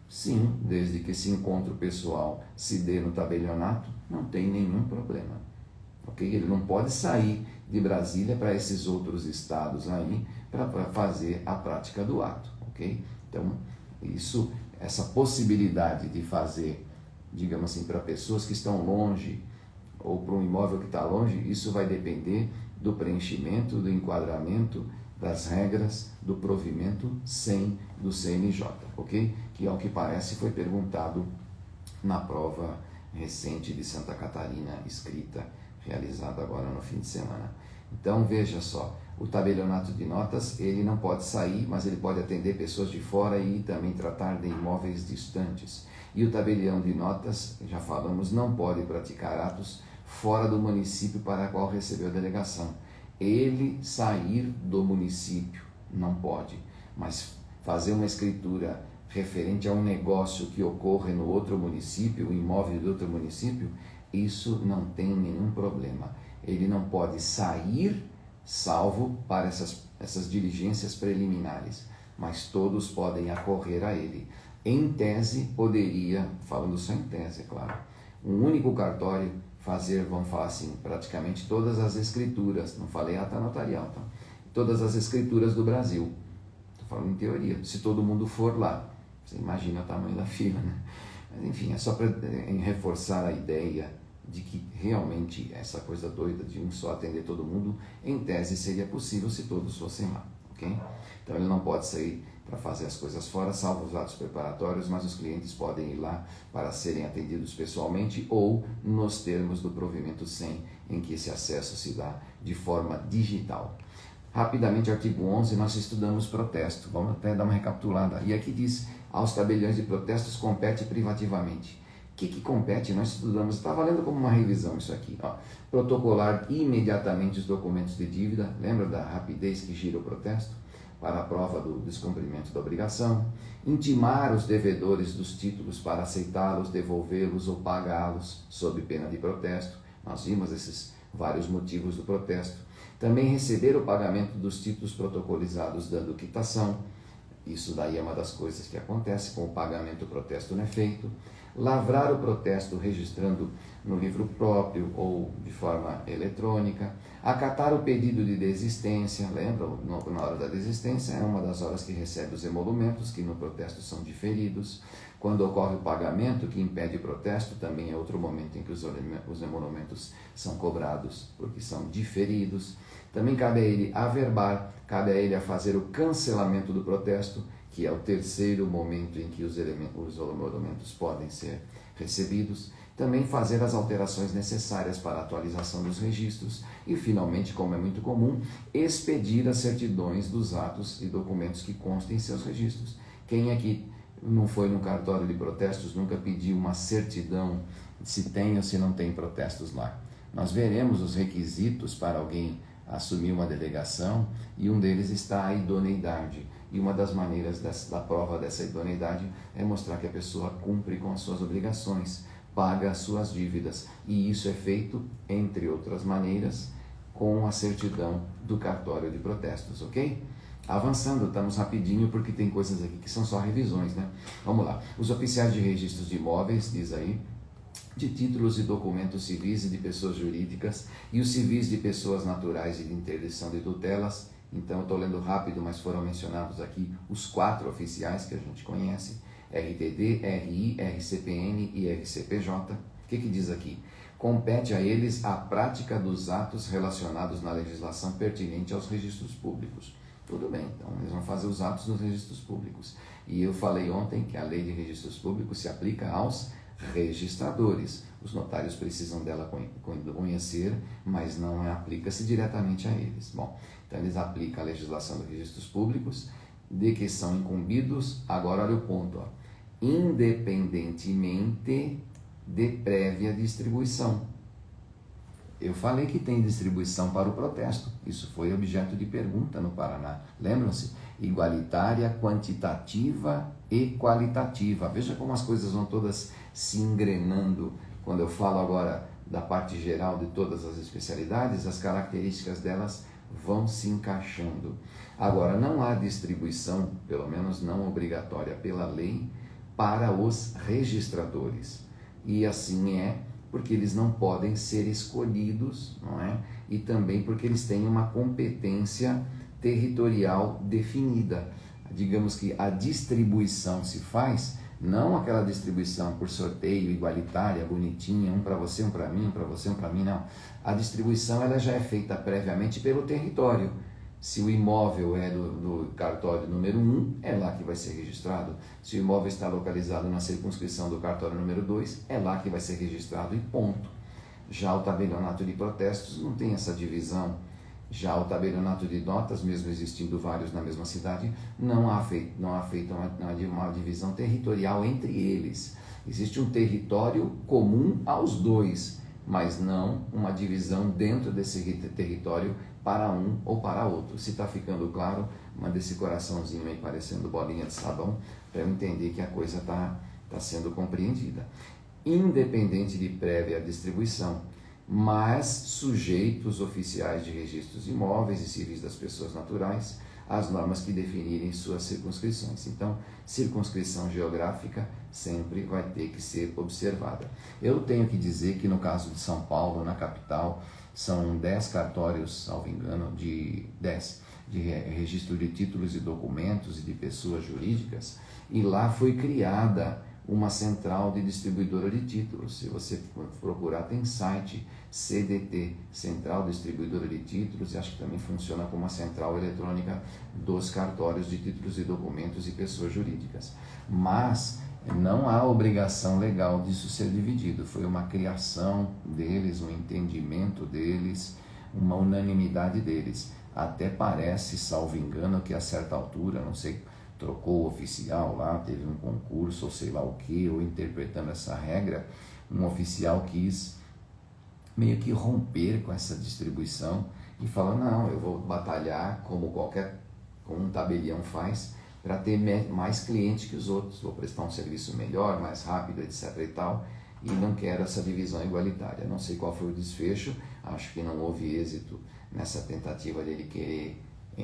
Sim, desde que esse encontro pessoal se dê no tabelionato, não tem nenhum problema. Okay? Ele não pode sair de Brasília para esses outros estados aí para fazer a prática do ato. Okay? Então, essa possibilidade de fazer digamos assim, para pessoas que estão longe ou para um imóvel que está longe, isso vai depender do preenchimento, do enquadramento, das regras do provimento 100 do CNJ, ok? Que ao que parece foi perguntado na prova recente de Santa Catarina, escrita, realizada agora no fim de semana. Então veja só, o tabelionato de notas, ele não pode sair, mas ele pode atender pessoas de fora e também tratar de imóveis distantes. E o tabelião de notas, já falamos, não pode praticar atos fora do município para o qual recebeu a delegação. Ele sair do município não pode, mas fazer uma escritura referente a um negócio que ocorre no outro município, o imóvel do outro município, isso não tem nenhum problema. Ele não pode sair, salvo para essas diligências preliminares, mas todos podem acorrer a ele. Em tese, poderia, falando só em tese, é claro, um único cartório fazer, vamos falar assim, praticamente todas as escrituras, não falei ata notarial, tá? Todas as escrituras do Brasil. Estou falando em teoria, se todo mundo for lá. Você imagina o tamanho da fila, né? Mas enfim, é só para reforçar a ideia de que realmente essa coisa doida de um só atender todo mundo, em tese seria possível se todos fossem lá, ok? Então ele não pode sair para fazer as coisas fora, salvo os atos preparatórios, mas os clientes podem ir lá para serem atendidos pessoalmente ou nos termos do provimento 100, em que esse acesso se dá de forma digital. Rapidamente, artigo 11, nós estudamos protesto, vamos até dar uma recapitulada. E aqui diz, aos tabeliões de protestos compete privativamente. O que compete? Nós estudamos, está valendo como uma revisão isso aqui. Ó. Protocolar imediatamente os documentos de dívida, lembra da rapidez que gira o protesto? Para a prova do descumprimento da obrigação. Intimar os devedores dos títulos para aceitá-los, devolvê-los ou pagá-los, sob pena de protesto. Nós vimos esses vários motivos do protesto. Também receber o pagamento dos títulos protocolizados dando quitação. Isso daí é uma das coisas que acontece, com o pagamento o protesto não é feito. Lavrar o protesto registrando no livro próprio ou de forma eletrônica. Acatar o pedido de desistência, lembra? Na hora da desistência é uma das horas que recebe os emolumentos, que no protesto são diferidos. Quando ocorre o pagamento, que impede o protesto, também é outro momento em que os emolumentos são cobrados, porque são diferidos. Também cabe a ele averbar, cabe a ele a fazer o cancelamento do protesto, que é o terceiro momento em que os emolumentos podem ser recebidos. Também fazer as alterações necessárias para a atualização dos registros e, finalmente, como é muito comum, expedir as certidões dos atos e documentos que constem em seus registros. Quem aqui não foi no cartório de protestos, nunca pediu uma certidão se tem ou se não tem protestos lá? Nós veremos os requisitos para alguém assumir uma delegação e um deles está a idoneidade. E uma das maneiras da prova dessa idoneidade é mostrar que a pessoa cumpre com as suas obrigações, paga as suas dívidas. E isso é feito, entre outras maneiras, com a certidão do cartório de protestos, ok? Avançando, estamos rapidinho porque tem coisas aqui que são só revisões, né? Vamos lá. Os oficiais de registros de imóveis, diz aí, de títulos e documentos civis e de pessoas jurídicas, e os civis de pessoas naturais e de interdição de tutelas. Então, eu estou lendo rápido, mas foram mencionados aqui os 4 oficiais que a gente conhece, RTD, RI, RCPN e RCPJ. O que diz aqui? Compete a eles a prática dos atos relacionados na legislação pertinente aos registros públicos. Tudo bem, então eles vão fazer os atos nos registros públicos. E eu falei ontem que a lei de registros públicos se aplica aos registradores. Os notários precisam dela conhecer, mas não aplica-se diretamente a eles. Bom, então eles aplicam a legislação dos registros públicos, de que são incumbidos, agora olha o ponto, ó, independentemente de prévia distribuição. Eu falei que tem distribuição para o protesto, isso foi objeto de pergunta no Paraná, lembram-se? Igualitária, quantitativa e qualitativa. Veja como as coisas vão todas se engrenando. Quando eu falo agora da parte geral de todas as especialidades, as características delas vão se encaixando. Agora, não há distribuição, pelo menos não obrigatória pela lei, para os registradores. E assim é porque eles não podem ser escolhidos, não é? E também porque eles têm uma competência territorial definida. Digamos que a distribuição se faz Não aquela distribuição por sorteio, igualitária, bonitinha, um para você, um para mim, um para você, um para mim, não. A distribuição ela já é feita previamente pelo território. Se o imóvel é do cartório número 1, é lá que vai ser registrado. Se o imóvel está localizado na circunscrição do cartório número 2, é lá que vai ser registrado e ponto. Já o tabelionato de protestos não tem essa divisão. Já o tabelionato de notas, mesmo existindo vários na mesma cidade, não há feita uma divisão territorial entre eles. Existe um território comum aos dois, mas não uma divisão dentro desse território para um ou para outro. Se está ficando claro, manda esse coraçãozinho aí parecendo bolinha de sabão, para eu entender que a coisa está sendo compreendida. Independente de prévia distribuição, mas sujeitos oficiais de registros imóveis e civis das pessoas naturais às normas que definirem suas circunscrições. Então, circunscrição geográfica sempre vai ter que ser observada. Eu tenho que dizer que no caso de São Paulo, na capital, são 10 cartórios, salvo engano, de registro de títulos e documentos e de pessoas jurídicas, e lá foi criada uma central de distribuidora de títulos. Se você procurar, tem site CDT, Central Distribuidora de Títulos, e acho que também funciona como uma central eletrônica dos cartórios de títulos e documentos e pessoas jurídicas. Mas não há obrigação legal disso ser dividido. Foi uma criação deles, um entendimento deles, uma unanimidade deles. Até parece, salvo engano, que a certa altura, não sei, trocou o oficial lá, teve um concurso ou sei lá o que, ou interpretando essa regra, um oficial quis meio que romper com essa distribuição e falou, não, eu vou batalhar como um tabelião faz, para ter mais clientes que os outros, vou prestar um serviço melhor, mais rápido, etc e tal, e não quero essa divisão igualitária. Não sei qual foi o desfecho, acho que não houve êxito nessa tentativa dele querer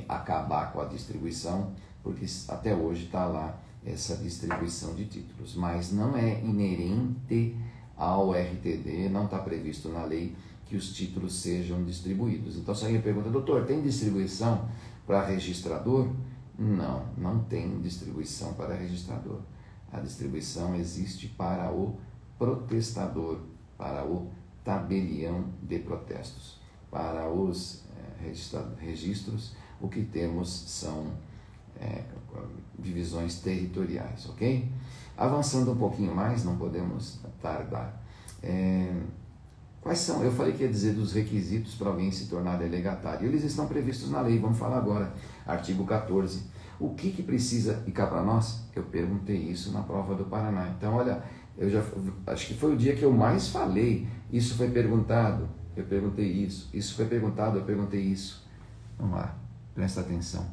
acabar com a distribuição, porque até hoje está lá essa distribuição de títulos, mas não é inerente ao RTD, não está previsto na lei que os títulos sejam distribuídos. Então, se alguém pergunta, doutor, tem distribuição para registrador? Não, não tem distribuição para registrador. A distribuição existe para o protestador, para o tabelião de protestos. Para os registros, o que temos são divisões territoriais, ok? Avançando um pouquinho mais, não podemos tardar. Quais são? Eu falei que ia dizer dos requisitos para alguém se tornar delegatário. Eles estão previstos na lei, vamos falar agora. Artigo 14. O que precisa ficar para nós? Eu perguntei isso na prova do Paraná. Então, olha, acho que foi o dia que eu mais falei. Isso foi perguntado, eu perguntei isso. Isso foi perguntado, eu perguntei isso. Vamos lá, presta atenção.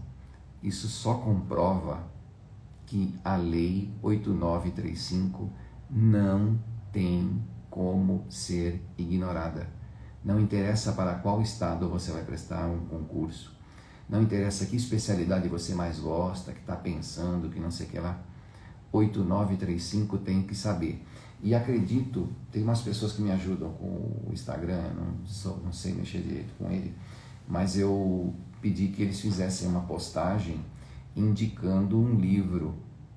Isso só comprova que a Lei 8935 não tem como ser ignorada. Não interessa para qual estado você vai prestar um concurso, não interessa que especialidade você mais gosta, que está pensando, que não sei o que lá. 8935 tem que saber. E acredito, tem umas pessoas que me ajudam com o Instagram, não sei mexer direito com ele, mas eu pedi que eles fizessem uma postagem indicando um livro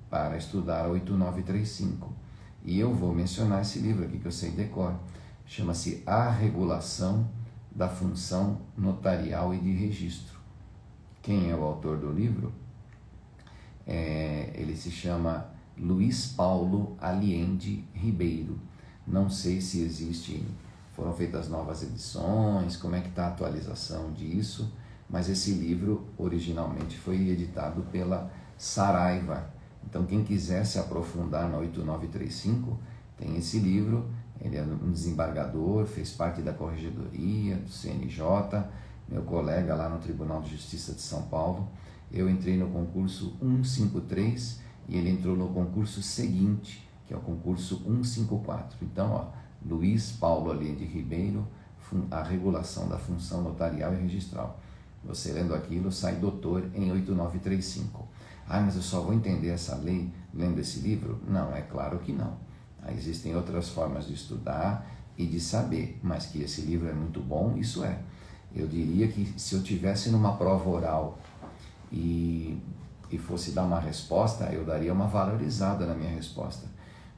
para estudar 8935. E eu vou mencionar esse livro aqui que eu sei de cor. Chama-se A Regulação da Função Notarial e de Registro. Quem é o autor do livro? Ele se chama Luiz Paulo Aliende Ribeiro. Não sei se existe, foram feitas novas edições, como é que está a atualização disso, mas esse livro originalmente foi editado pela Saraiva. Então quem quiser se aprofundar na 8935, tem esse livro. Ele é um desembargador, fez parte da Corregedoria, do CNJ, meu colega lá no Tribunal de Justiça de São Paulo. Eu entrei no concurso 153 e ele entrou no concurso seguinte, que é o concurso 154. Então, ó, Luiz Paulo Aliende Ribeiro, A Regulação da Função Notarial e Registral. Você lendo aquilo sai doutor em 8935. Ah, mas eu só vou entender essa lei lendo esse livro? Não, é claro que não. Existem outras formas de estudar e de saber, mas que esse livro é muito bom, isso é. Eu diria que se eu tivesse numa prova oral e e fosse dar uma resposta, eu daria uma valorizada na minha resposta.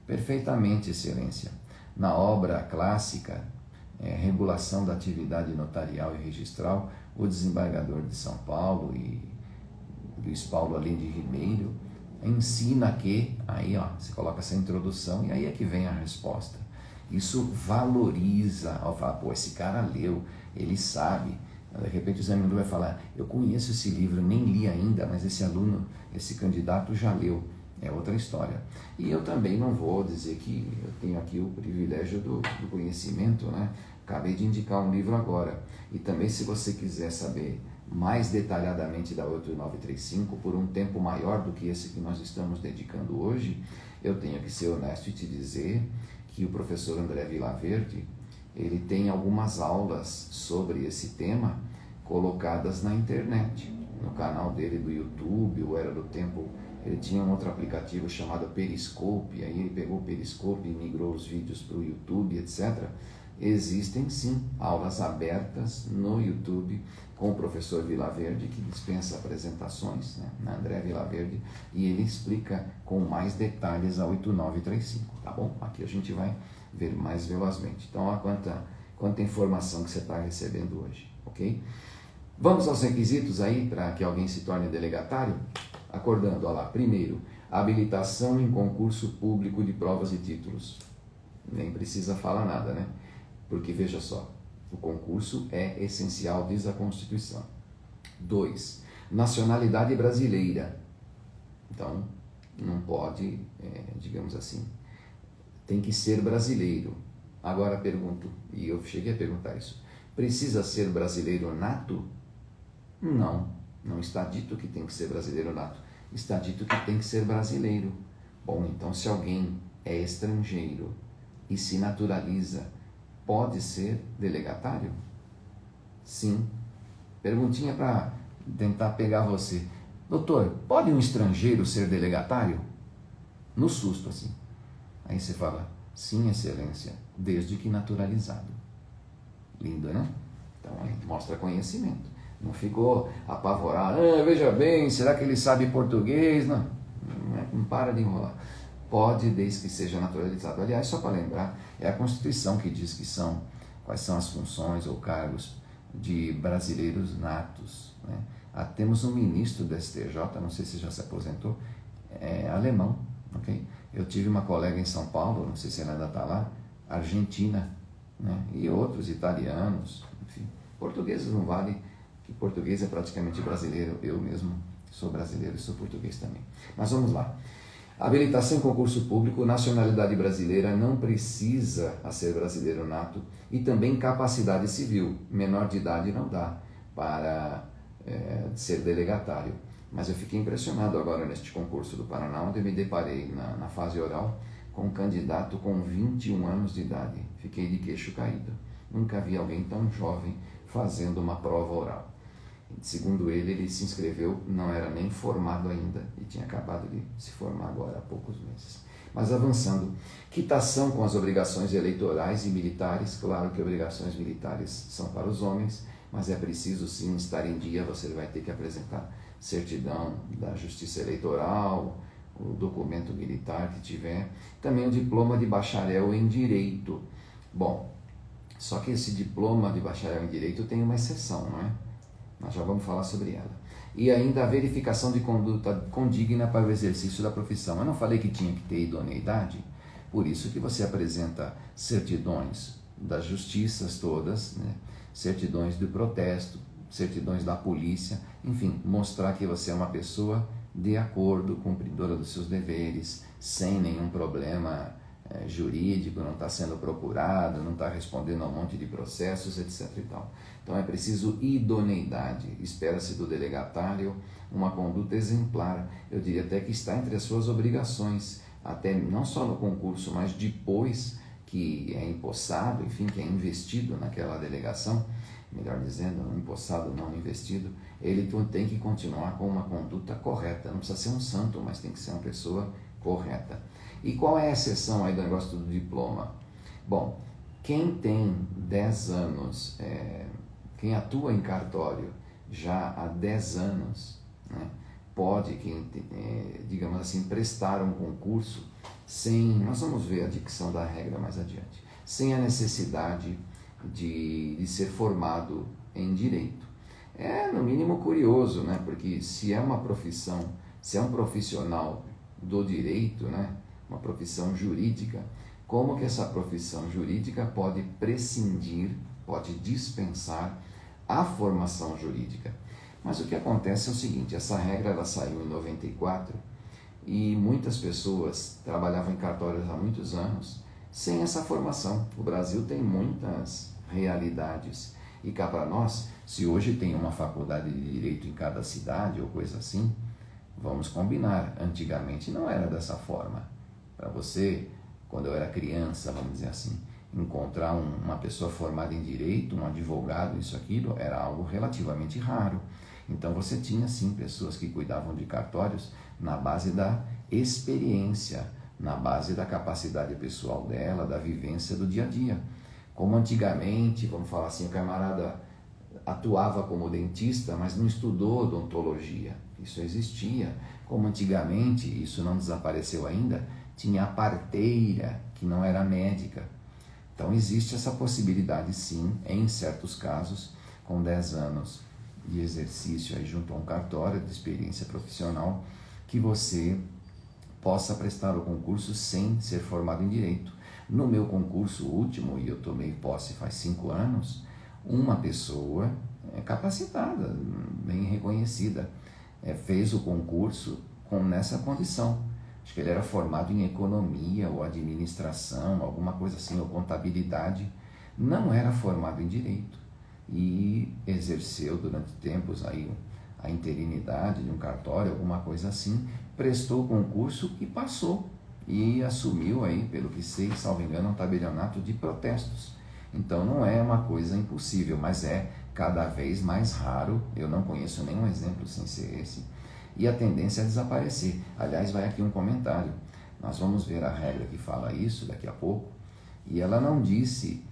Perfeitamente, Excelência. Na obra clássica, Regulação da Atividade Notarial e Registral, o desembargador de São Paulo e Luiz Paulo Além de Ribeiro ensina que, aí ó, você coloca essa introdução e aí é que vem a resposta. Isso valoriza, ó, fala, pô, esse cara leu, ele sabe. De repente o examinador vai falar, eu conheço esse livro, nem li ainda, mas esse aluno, esse candidato já leu. É outra história. E eu também não vou dizer que eu tenho aqui o privilégio do conhecimento, né? Acabei de indicar um livro agora. E também, se você quiser saber mais detalhadamente da 8935, por um tempo maior do que esse que nós estamos dedicando hoje, eu tenho que ser honesto e te dizer que o professor André Vilaverde, ele tem algumas aulas sobre esse tema colocadas na internet, no canal dele do YouTube, o Era do Tempo. Ele tinha um outro aplicativo chamado Periscope, aí ele pegou o Periscope e migrou os vídeos para o YouTube, etc. Existem sim aulas abertas no YouTube com o professor Vilaverde, que dispensa apresentações, né? André Vilaverde, e ele explica com mais detalhes a 8935, tá bom? Aqui a gente vai ver mais velozmente. Então, olha quanta informação que você está recebendo hoje, ok? Vamos aos requisitos aí para que alguém se torne delegatário? Acordando, olha lá. Primeiro, habilitação em concurso público de provas e títulos. Nem precisa falar nada, né? Porque, veja só, o concurso é essencial, diz a Constituição. 2, nacionalidade brasileira. Então, não pode, digamos assim, tem que ser brasileiro. Agora pergunto, e eu cheguei a perguntar isso, precisa ser brasileiro nato? Não, não está dito que tem que ser brasileiro nato. Está dito que tem que ser brasileiro. Bom, então se alguém é estrangeiro e se naturaliza, pode ser delegatário? Sim. Perguntinha para tentar pegar você. Doutor, pode um estrangeiro ser delegatário? No susto, assim. Aí você fala, sim, excelência, desde que naturalizado. Lindo, né? Então aí mostra conhecimento. Não ficou apavorado. Veja bem, será que ele sabe português? Não para de enrolar. Pode, desde que seja naturalizado. Aliás, só para lembrar, é a Constituição que diz quais são as funções ou cargos de brasileiros natos, né? Temos um ministro do STJ, não sei se já se aposentou, alemão, ok? Eu tive uma colega em São Paulo, não sei se ela ainda está lá, argentina, né? E outros italianos, enfim. Portugueses não vale, que português é praticamente brasileiro, eu mesmo sou brasileiro e sou português também. Mas vamos lá. Habilitação em concurso público, nacionalidade brasileira, não precisa ser brasileiro nato, e também capacidade civil, menor de idade não dá para ser delegatário. Mas eu fiquei impressionado agora neste concurso do Paraná, onde eu me deparei na fase oral com um candidato com 21 anos de idade. Fiquei de queixo caído. Nunca vi alguém tão jovem fazendo uma prova oral. Segundo ele se inscreveu, não era nem formado ainda, e tinha acabado de se formar agora há poucos meses. Mas avançando, quitação com as obrigações eleitorais e militares. Claro que obrigações militares são para os homens, mas é preciso sim estar em dia, você vai ter que apresentar certidão da Justiça Eleitoral, o documento militar que tiver, também o diploma de bacharel em Direito. Bom, só que esse diploma de bacharel em Direito tem uma exceção, não é? Nós já vamos falar sobre ela. E ainda a verificação de conduta condigna para o exercício da profissão. Eu não falei que tinha que ter idoneidade? Por isso que você apresenta certidões das justiças todas, né? Certidões do protesto, certidões da polícia, enfim, mostrar que você é uma pessoa de acordo, cumpridora dos seus deveres, sem nenhum problema jurídico, não está sendo procurado, não está respondendo a um monte de processos, etc. e tal. Então é preciso idoneidade. Espera-se do delegatário uma conduta exemplar. Eu diria até que está entre as suas obrigações, até não só no concurso, mas depois que é empossado, enfim, que é investido naquela delegação, melhor dizendo, não empossado, não investido, ele tem que continuar com uma conduta correta. Não precisa ser um santo, mas tem que ser uma pessoa correta. E qual é a exceção aí do negócio do diploma? Bom, quem tem 10 anos, quem atua em cartório já há 10 anos, né, pode, digamos assim, prestar um concurso sem, nós vamos ver a dicção da regra mais adiante, sem a necessidade de ser formado em direito. É no mínimo curioso, né? Porque se é uma profissão, se é um profissional do direito, né? Uma profissão jurídica, como que essa profissão jurídica pode prescindir, pode dispensar a formação jurídica? Mas o que acontece é o seguinte, essa regra ela saiu em 94 e muitas pessoas trabalhavam em cartórios há muitos anos sem essa formação. O Brasil tem muitas realidades e cá para nós, se hoje tem uma faculdade de direito em cada cidade ou coisa assim, vamos combinar, antigamente não era dessa forma. Para você, quando eu era criança, vamos dizer assim, encontrar uma pessoa formada em direito, um advogado, isso, aquilo, era algo relativamente raro. Então você tinha sim pessoas que cuidavam de cartórios na base da experiência, na base da capacidade pessoal dela, da vivência do dia a dia. Como antigamente, vamos falar assim, o camarada atuava como dentista, mas não estudou odontologia. Isso existia. Como antigamente, isso não desapareceu ainda, tinha a parteira, que não era médica. Então existe essa possibilidade sim, em certos casos, com 10 anos de exercício aí junto a um cartório de experiência profissional, que você possa prestar o concurso sem ser formado em direito. No meu concurso último, e eu tomei posse faz 5 anos, uma pessoa capacitada, bem reconhecida, fez o concurso nessa condição. Acho que ele era formado em economia ou administração, alguma coisa assim, ou contabilidade. Não era formado em direito e exerceu durante tempos aí a interinidade de um cartório, alguma coisa assim, prestou o concurso e passou. E assumiu aí, pelo que sei, salvo engano, um tabelionato de protestos. Então não é uma coisa impossível, mas é cada vez mais raro. Eu não conheço nenhum exemplo sem ser esse. E a tendência é desaparecer. Aliás, vai aqui um comentário. Nós vamos ver a regra que fala isso daqui a pouco. E ela não disse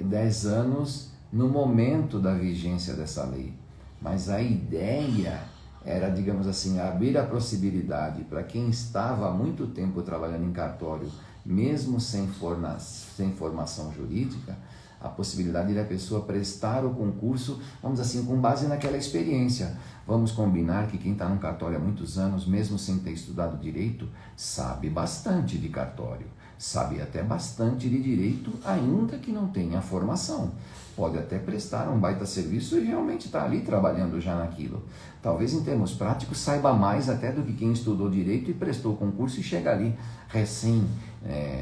10 anos no momento da vigência dessa lei. Mas a ideia era, digamos assim, abrir a possibilidade para quem estava há muito tempo trabalhando em cartório, mesmo sem formação jurídica, a possibilidade da pessoa prestar o concurso, vamos dizer assim, com base naquela experiência. Vamos combinar que quem está no cartório há muitos anos, mesmo sem ter estudado direito, sabe bastante de cartório, sabe até bastante de direito, ainda que não tenha formação. Pode até prestar um baita serviço e realmente está ali trabalhando já naquilo. Talvez em termos práticos saiba mais até do que quem estudou direito e prestou o concurso e chega ali recém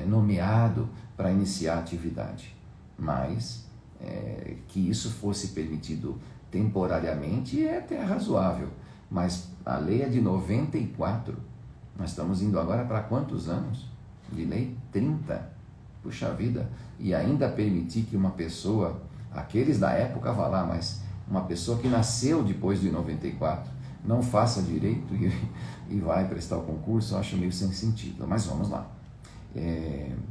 nomeado para iniciar a atividade. Mas que isso fosse permitido temporariamente é até razoável. Mas a lei é de 94, nós estamos indo agora para quantos anos de lei? 30. Puxa vida, e ainda permitir que uma pessoa, aqueles da época vá lá, mas uma pessoa que nasceu depois de 94, não faça direito e vai prestar o concurso, eu acho meio sem sentido. Mas vamos lá.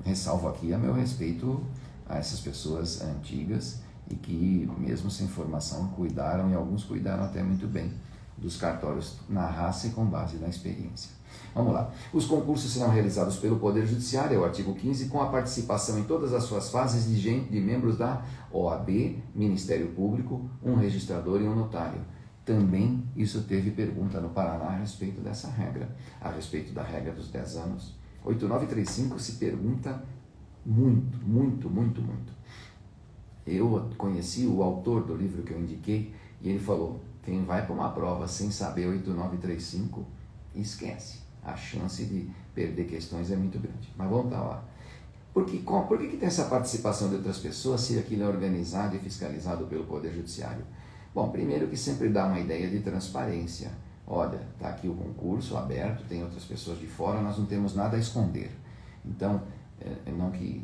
Ressalvo aqui a meu respeito a essas pessoas antigas e que, mesmo sem formação, cuidaram, e alguns cuidaram até muito bem, dos cartórios na raça e com base na experiência. Vamos lá. Os concursos serão realizados pelo Poder Judiciário, é o artigo 15, com a participação em todas as suas fases de membros da OAB, Ministério Público, um registrador e um notário. Também isso teve pergunta no Paraná a respeito dessa regra, a respeito da regra dos 10 anos. 8935 se pergunta muito. Eu conheci o autor do livro que eu indiquei e ele falou, quem vai para uma prova sem saber 8935, esquece. A chance de perder questões é muito grande. Mas vamos lá. Por que tem essa participação de outras pessoas se aquilo é organizado e fiscalizado pelo Poder Judiciário? Bom, primeiro que sempre dá uma ideia de transparência. Olha, está aqui o concurso aberto, tem outras pessoas de fora, nós não temos nada a esconder. Então, não que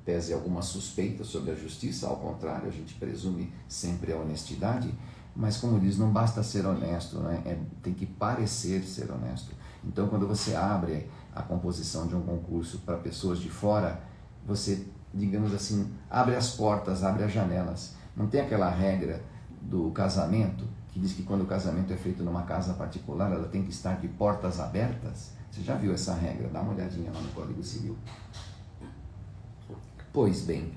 pese alguma suspeita sobre a justiça, ao contrário, a gente presume sempre a honestidade, mas como diz, não basta ser honesto, né? Tem que parecer ser honesto. Então, quando você abre a composição de um concurso para pessoas de fora, você, digamos assim, abre as portas, abre as janelas. Não tem aquela regra do casamento que diz que quando o casamento é feito numa casa particular, ela tem que estar de portas abertas. Você já viu essa regra? Dá uma olhadinha lá no Código Civil. Pois bem,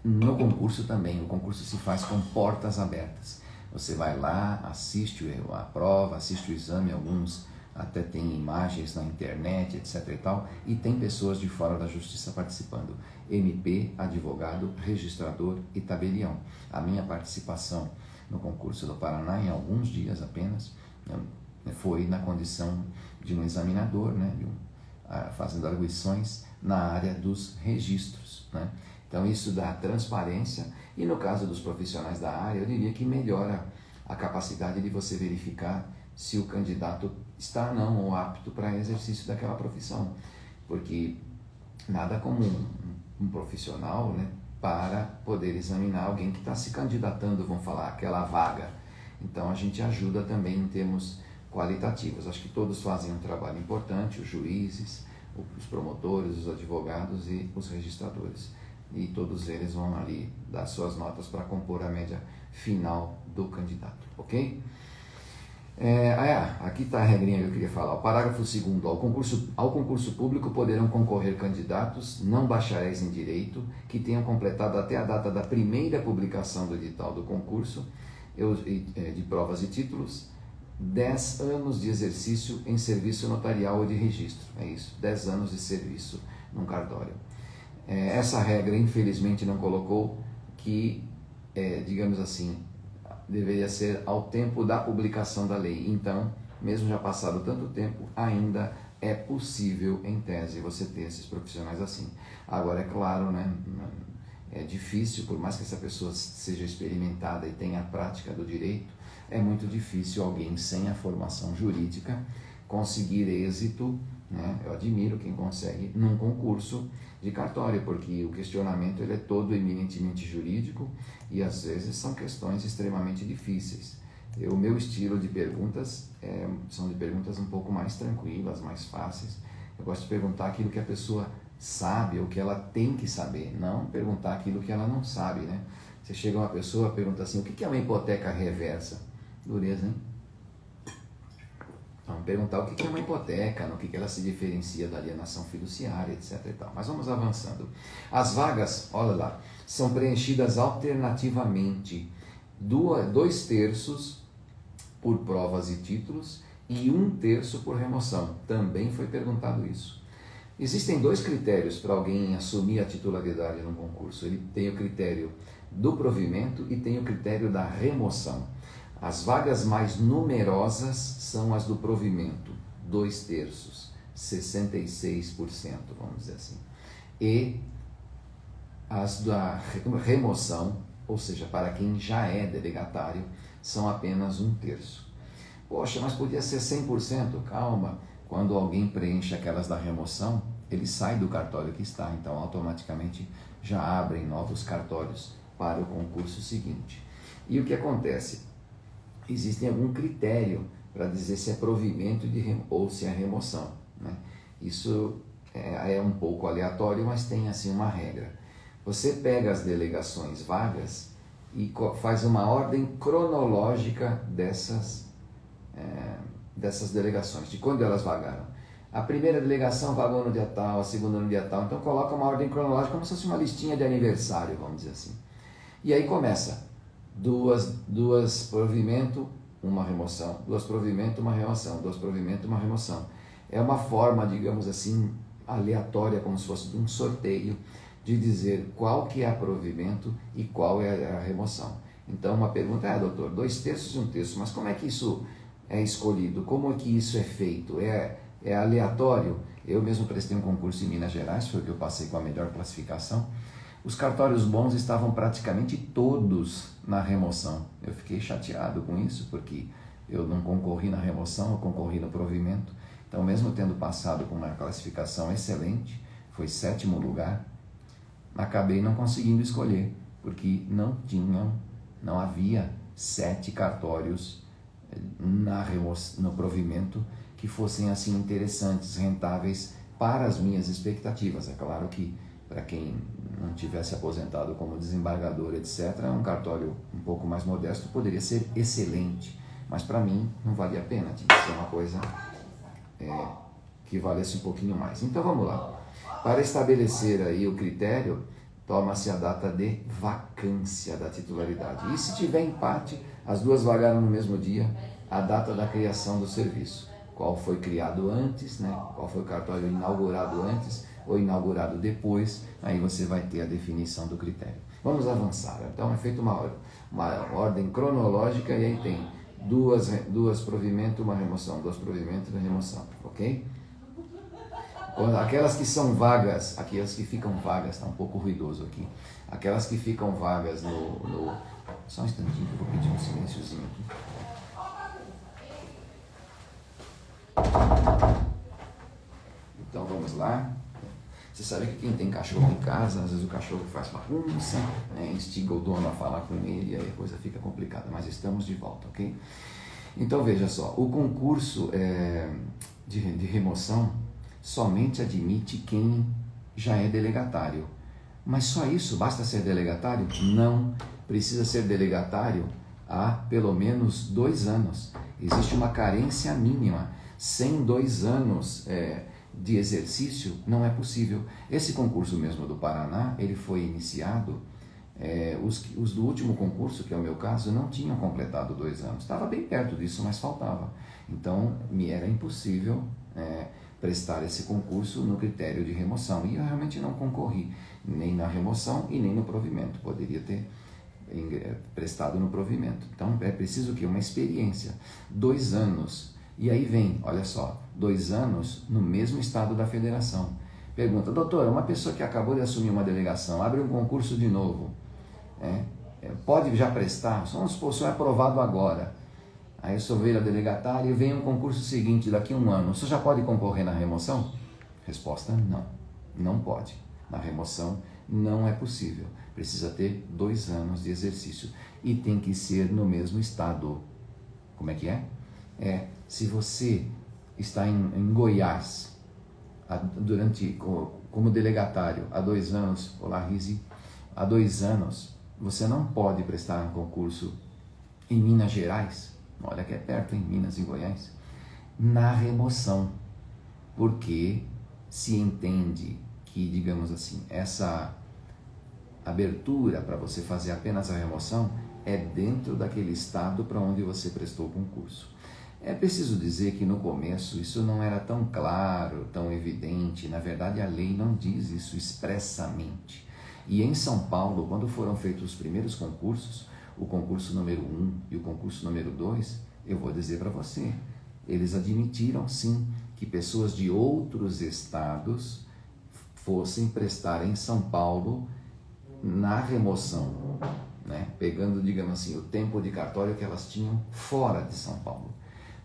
no concurso também, o concurso se faz com portas abertas. Você vai lá, assiste a prova, assiste o exame, alguns até tem imagens na internet, etc e tal, e tem pessoas de fora da justiça participando. MP, advogado, registrador e tabelião. A minha participação no concurso do Paraná, em alguns dias apenas, foi na condição de um examinador, né, fazendo arguições na área dos registros, né? Então isso dá transparência e no caso dos profissionais da área, eu diria que melhora a capacidade de você verificar se o candidato está não ou apto para exercício daquela profissão, porque nada como um profissional, né, para poder examinar alguém que está se candidatando, vamos falar, aquela vaga. Então a gente ajuda também em termos qualitativos. Acho que todos fazem um trabalho importante, os juízes, os promotores, os advogados e os registradores. E todos eles vão ali dar suas notas para compor a média final do candidato, ok? Aqui está a regrinha que eu queria falar. O parágrafo 2º, ao concurso público poderão concorrer candidatos não bacharéis em direito que tenham completado até a data da primeira publicação do edital do concurso de provas e títulos 10 anos de exercício em serviço notarial ou de registro. É isso, 10 anos de serviço num cartório. Essa regra, infelizmente, não colocou que, digamos assim, deveria ser ao tempo da publicação da lei. Então, mesmo já passado tanto tempo, ainda é possível, em tese, você ter esses profissionais assim. Agora, é claro, né, é difícil, por mais que essa pessoa seja experimentada e tenha a prática do direito, é muito difícil alguém sem a formação jurídica conseguir êxito, né? Eu admiro quem consegue num concurso de cartório, porque o questionamento ele é todo eminentemente jurídico e às vezes são questões extremamente difíceis. O meu estilo de perguntas são de perguntas um pouco mais tranquilas, mais fáceis. Eu gosto de perguntar aquilo que a pessoa sabe ou que ela tem que saber, não perguntar aquilo que ela não sabe, né? Você chega uma pessoa e pergunta assim, o que é uma hipoteca reversa? Dureza, hein? Vamos perguntar o que é uma hipoteca, no que ela se diferencia da alienação fiduciária, etc e tal. Mas vamos avançando. As vagas, olha lá, são preenchidas alternativamente, 2/3 por provas e títulos e 1/3 por remoção. Também foi perguntado isso. Existem 2 critérios para alguém assumir a titularidade num concurso. Ele tem o critério do provimento e tem o critério da remoção. As vagas mais numerosas são as do provimento, 2/3, 66%, vamos dizer assim. E as da remoção, ou seja, para quem já é delegatário, são apenas 1/3. Poxa, mas podia ser 100%? Calma, quando alguém preenche aquelas da remoção, ele sai do cartório que está, então automaticamente já abrem novos cartórios para o concurso seguinte. E o que acontece? Existe algum critério para dizer se é provimento ou se é remoção, né? Isso é um pouco aleatório, mas tem assim uma regra. Você pega as delegações vagas e faz uma ordem cronológica dessas delegações, de quando elas vagaram. A primeira delegação vagou no dia tal, a segunda no dia tal, então coloca uma ordem cronológica como se fosse uma listinha de aniversário, vamos dizer assim. E aí começa. Duas provimento, uma remoção, 2 provimento, uma remoção, 2 provimento, uma remoção. É uma forma, digamos assim, aleatória, como se fosse de um sorteio, de dizer qual que é a provimento e qual é a remoção. Então uma pergunta, doutor, 2/3 e 1/3, mas como é que isso é escolhido? Como é que isso é feito? É aleatório? Eu mesmo prestei um concurso em Minas Gerais, foi o que eu passei com a melhor classificação. Os cartórios bons estavam praticamente todos na remoção. Eu fiquei chateado com isso, porque eu não concorri na remoção, eu concorri no provimento. Então, mesmo tendo passado com uma classificação excelente, foi 7º lugar, acabei não conseguindo escolher, porque não havia 7 cartórios no provimento que fossem assim interessantes, rentáveis para as minhas expectativas. É claro que para quem não tivesse aposentado como desembargador, etc., um cartório um pouco mais modesto poderia ser excelente, mas para mim não valia a pena, tinha que ser uma coisa que valesse um pouquinho mais. Então vamos lá. Para estabelecer aí o critério, toma-se a data de vacância da titularidade. E se tiver empate, as duas vagaram no mesmo dia, a data da criação do serviço. Qual foi criado antes, né? Qual foi o cartório inaugurado antes ou inaugurado depois, aí você vai ter a definição do critério. Vamos avançar. Então é feita uma ordem cronológica e aí tem duas provimento, uma remoção, duas provimento e uma remoção, ok? Aquelas que são vagas, aquelas que ficam vagas, está um pouco ruidoso aqui, aquelas que ficam vagas só um instantinho que eu vou pedir um silênciozinho aqui. Então vamos lá. Você sabe que quem tem cachorro em casa, às vezes o cachorro faz bagunça, né, instiga o dono a falar com ele, aí a coisa fica complicada, mas estamos de volta, ok? Então veja só, o concurso de remoção somente admite quem já é delegatário. Mas só isso? Basta ser delegatário? Não, precisa ser delegatário há pelo menos 2 anos. Existe uma carência mínima. Sem 2 anos de exercício não é possível. Esse concurso mesmo do Paraná, ele foi iniciado, os do último concurso, que é o meu caso, não tinham completado 2 anos. Estava bem perto disso, mas faltava. Então, me era impossível prestar esse concurso no critério de remoção. E eu realmente não concorri, nem na remoção e nem no provimento. Poderia ter prestado no provimento. Então, é preciso que uma experiência. 2 anos. E aí vem, olha só, 2 anos no mesmo estado da federação. Pergunta, doutor, uma pessoa que acabou de assumir uma delegação, abre um concurso de novo, pode já prestar? Vamos supor, o senhor é aprovado agora. Aí o senhor veio a delegatário e vem um concurso seguinte daqui a 1 ano. O senhor já pode concorrer na remoção? Resposta, não. Não pode. Na remoção não é possível. Precisa ter 2 anos de exercício. E tem que ser no mesmo estado. Como é que é? Se você está em Goiás, como delegatário há 2 anos, olá Rizzi, há 2 anos, você não pode prestar um concurso em Minas Gerais, olha que é perto, em Minas e Goiás, na remoção, porque se entende que, digamos assim, essa abertura para você fazer apenas a remoção é dentro daquele estado para onde você prestou o concurso. É preciso dizer que no começo isso não era tão claro, tão evidente, na verdade a lei não diz isso expressamente. E em São Paulo, quando foram feitos os primeiros concursos, o concurso número 1 e o concurso número 2, eu vou dizer para você, eles admitiram sim que pessoas de outros estados fossem prestar em São Paulo na remoção, né? Pegando, digamos assim, o tempo de cartório que elas tinham fora de São Paulo.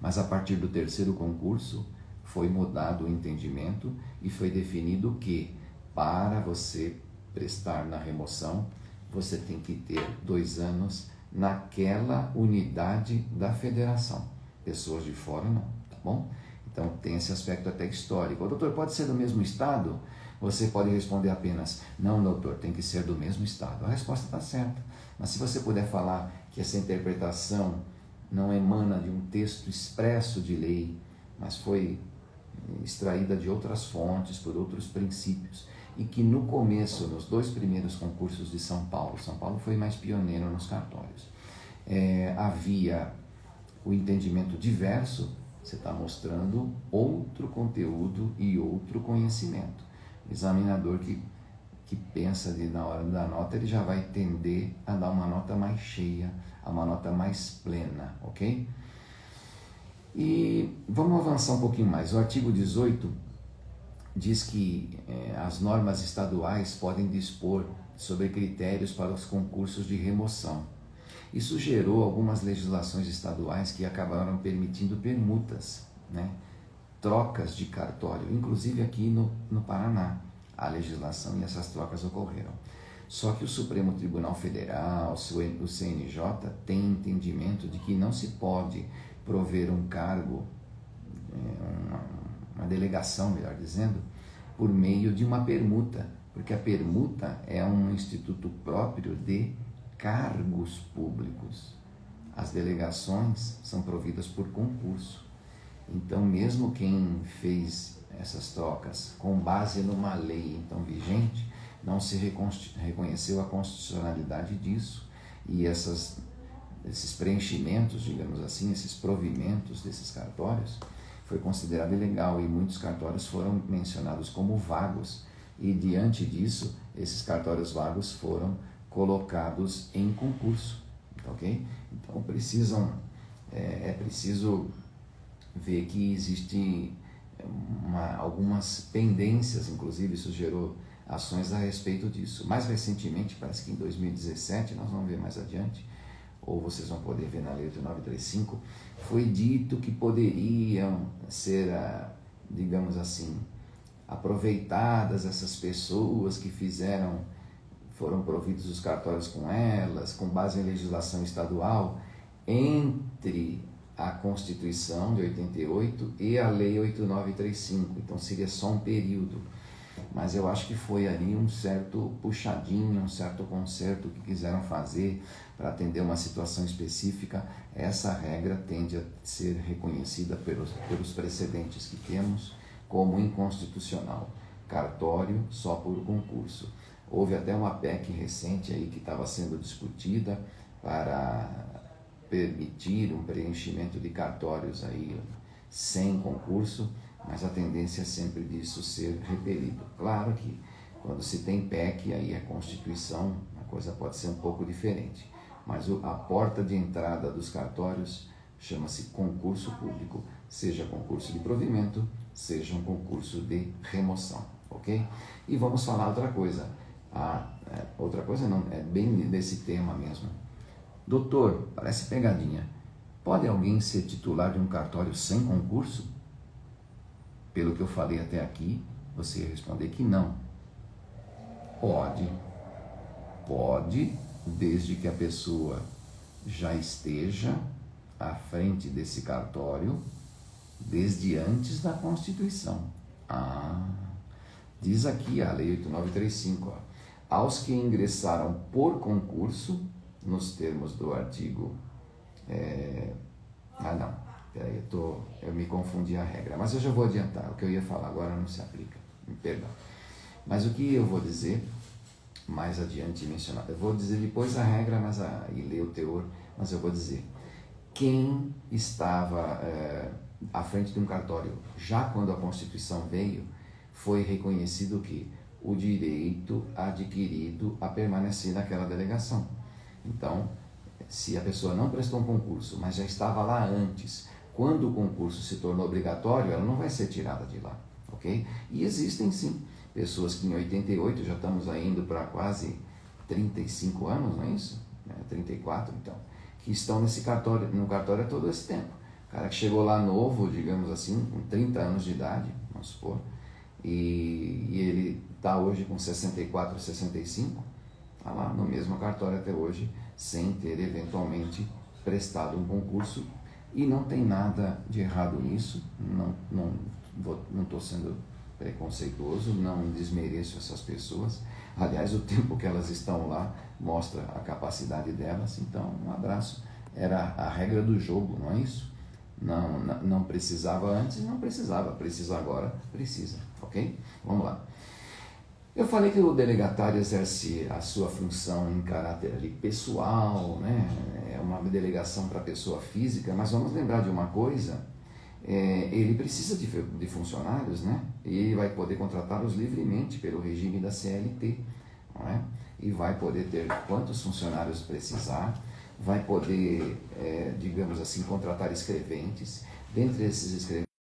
Mas a partir do 3º concurso foi mudado o entendimento e foi definido que para você prestar na remoção, você tem que ter 2 anos naquela unidade da federação. Pessoas de fora não, tá bom? Então tem esse aspecto até histórico. Doutor, pode ser do mesmo estado? Você pode responder apenas, não doutor, tem que ser do mesmo estado. A resposta está certa, mas se você puder falar que essa interpretação não emana de um texto expresso de lei, mas foi extraída de outras fontes, por outros princípios, e que no começo, nos 2 primeiros concursos de São Paulo foi mais pioneiro nos cartórios, havia o entendimento diverso, você está mostrando outro conteúdo e outro conhecimento. O examinador que pensa na hora da nota, ele já vai tender a dar uma nota mais cheia, a uma nota mais plena, ok? E vamos avançar um pouquinho mais. O artigo 18 diz que as normas estaduais podem dispor sobre critérios para os concursos de remoção. Isso gerou algumas legislações estaduais que acabaram permitindo permutas, né? Trocas de cartório, inclusive aqui no Paraná, a legislação e essas trocas ocorreram. Só que o Supremo Tribunal Federal, o CNJ, tem entendimento de que não se pode prover um cargo, uma delegação, melhor dizendo, por meio de uma permuta, Porque a permuta é um instituto próprio de cargos públicos. As delegações são providas por concurso. Então, mesmo quem fez essas trocas com base numa lei então vigente, não se reconheceu a constitucionalidade disso, e esses preenchimentos, digamos assim, esses provimentos desses cartórios, foi considerado ilegal, e muitos cartórios foram mencionados como vagos, e diante disso, esses cartórios vagos foram colocados em concurso, ok? Então é preciso ver que existe algumas pendências, inclusive isso gerou ações a respeito disso. Mais recentemente, parece que em 2017, nós vamos ver mais adiante, ou vocês vão poder ver na Lei 8935, foi dito que poderiam ser, digamos assim, aproveitadas essas pessoas que foram providos os cartórios com elas, com base em legislação estadual, entre a Constituição de 88 e a Lei 8935, então seria só um período. Mas eu acho que foi ali um certo puxadinho, um certo conserto que quiseram fazer para atender uma situação específica. Essa regra tende a ser reconhecida pelos precedentes que temos como inconstitucional. Cartório só por concurso. Houve até uma PEC recente aí que estava sendo discutida para permitir um preenchimento de cartórios aí sem concurso, mas a tendência é sempre disso ser repelido. Claro que quando se tem PEC, aí é Constituição, a coisa pode ser um pouco diferente, mas a porta de entrada dos cartórios chama-se concurso público, seja concurso de provimento, seja um concurso de remoção, ok? E vamos falar outra coisa. Outra coisa não, é bem desse tema mesmo. Doutor, parece pegadinha. Pode alguém ser titular de um cartório sem concurso? Pelo que eu falei até aqui, você ia responder que não. Pode, desde que a pessoa já esteja à frente desse cartório desde antes da Constituição. Diz aqui a Lei 8935, aos que ingressaram por concurso, nos termos do artigo... Peraí, eu me confundi a regra, mas eu já vou adiantar, o que eu ia falar agora não se aplica, me perdão. Mas o que eu vou dizer, mais adiante mencionado, eu vou dizer depois a regra e ler o teor, mas eu vou dizer, quem estava à frente de um cartório, já quando a Constituição veio, foi reconhecido que o direito adquirido a permanecer naquela delegação. Então, se a pessoa não prestou um concurso, mas já estava lá antes, quando o concurso se tornou obrigatório, ela não vai ser tirada de lá, ok? E existem sim pessoas que em 88, já estamos indo para quase 35 anos, não é isso? 34 então, que estão no cartório há todo esse tempo. O cara que chegou lá novo, digamos assim, com 30 anos de idade, vamos supor, e ele está hoje com 64, 65, está lá no mesmo cartório até hoje, sem ter eventualmente prestado um concurso, e não tem nada de errado nisso, não estou sendo preconceituoso, não desmereço essas pessoas, aliás o tempo que elas estão lá mostra a capacidade delas, então um abraço, era a regra do jogo, não é isso? Não precisava antes, não precisava, precisa agora, precisa, ok? Vamos lá. Eu falei que o delegatário exerce a sua função em caráter ali pessoal, né? É uma delegação para pessoa física, mas vamos lembrar de uma coisa, ele precisa de funcionários, né? E ele vai poder contratá-los livremente pelo regime da CLT, não é? E vai poder ter quantos funcionários precisar, vai poder, digamos assim, contratar escreventes, dentre esses escreventes,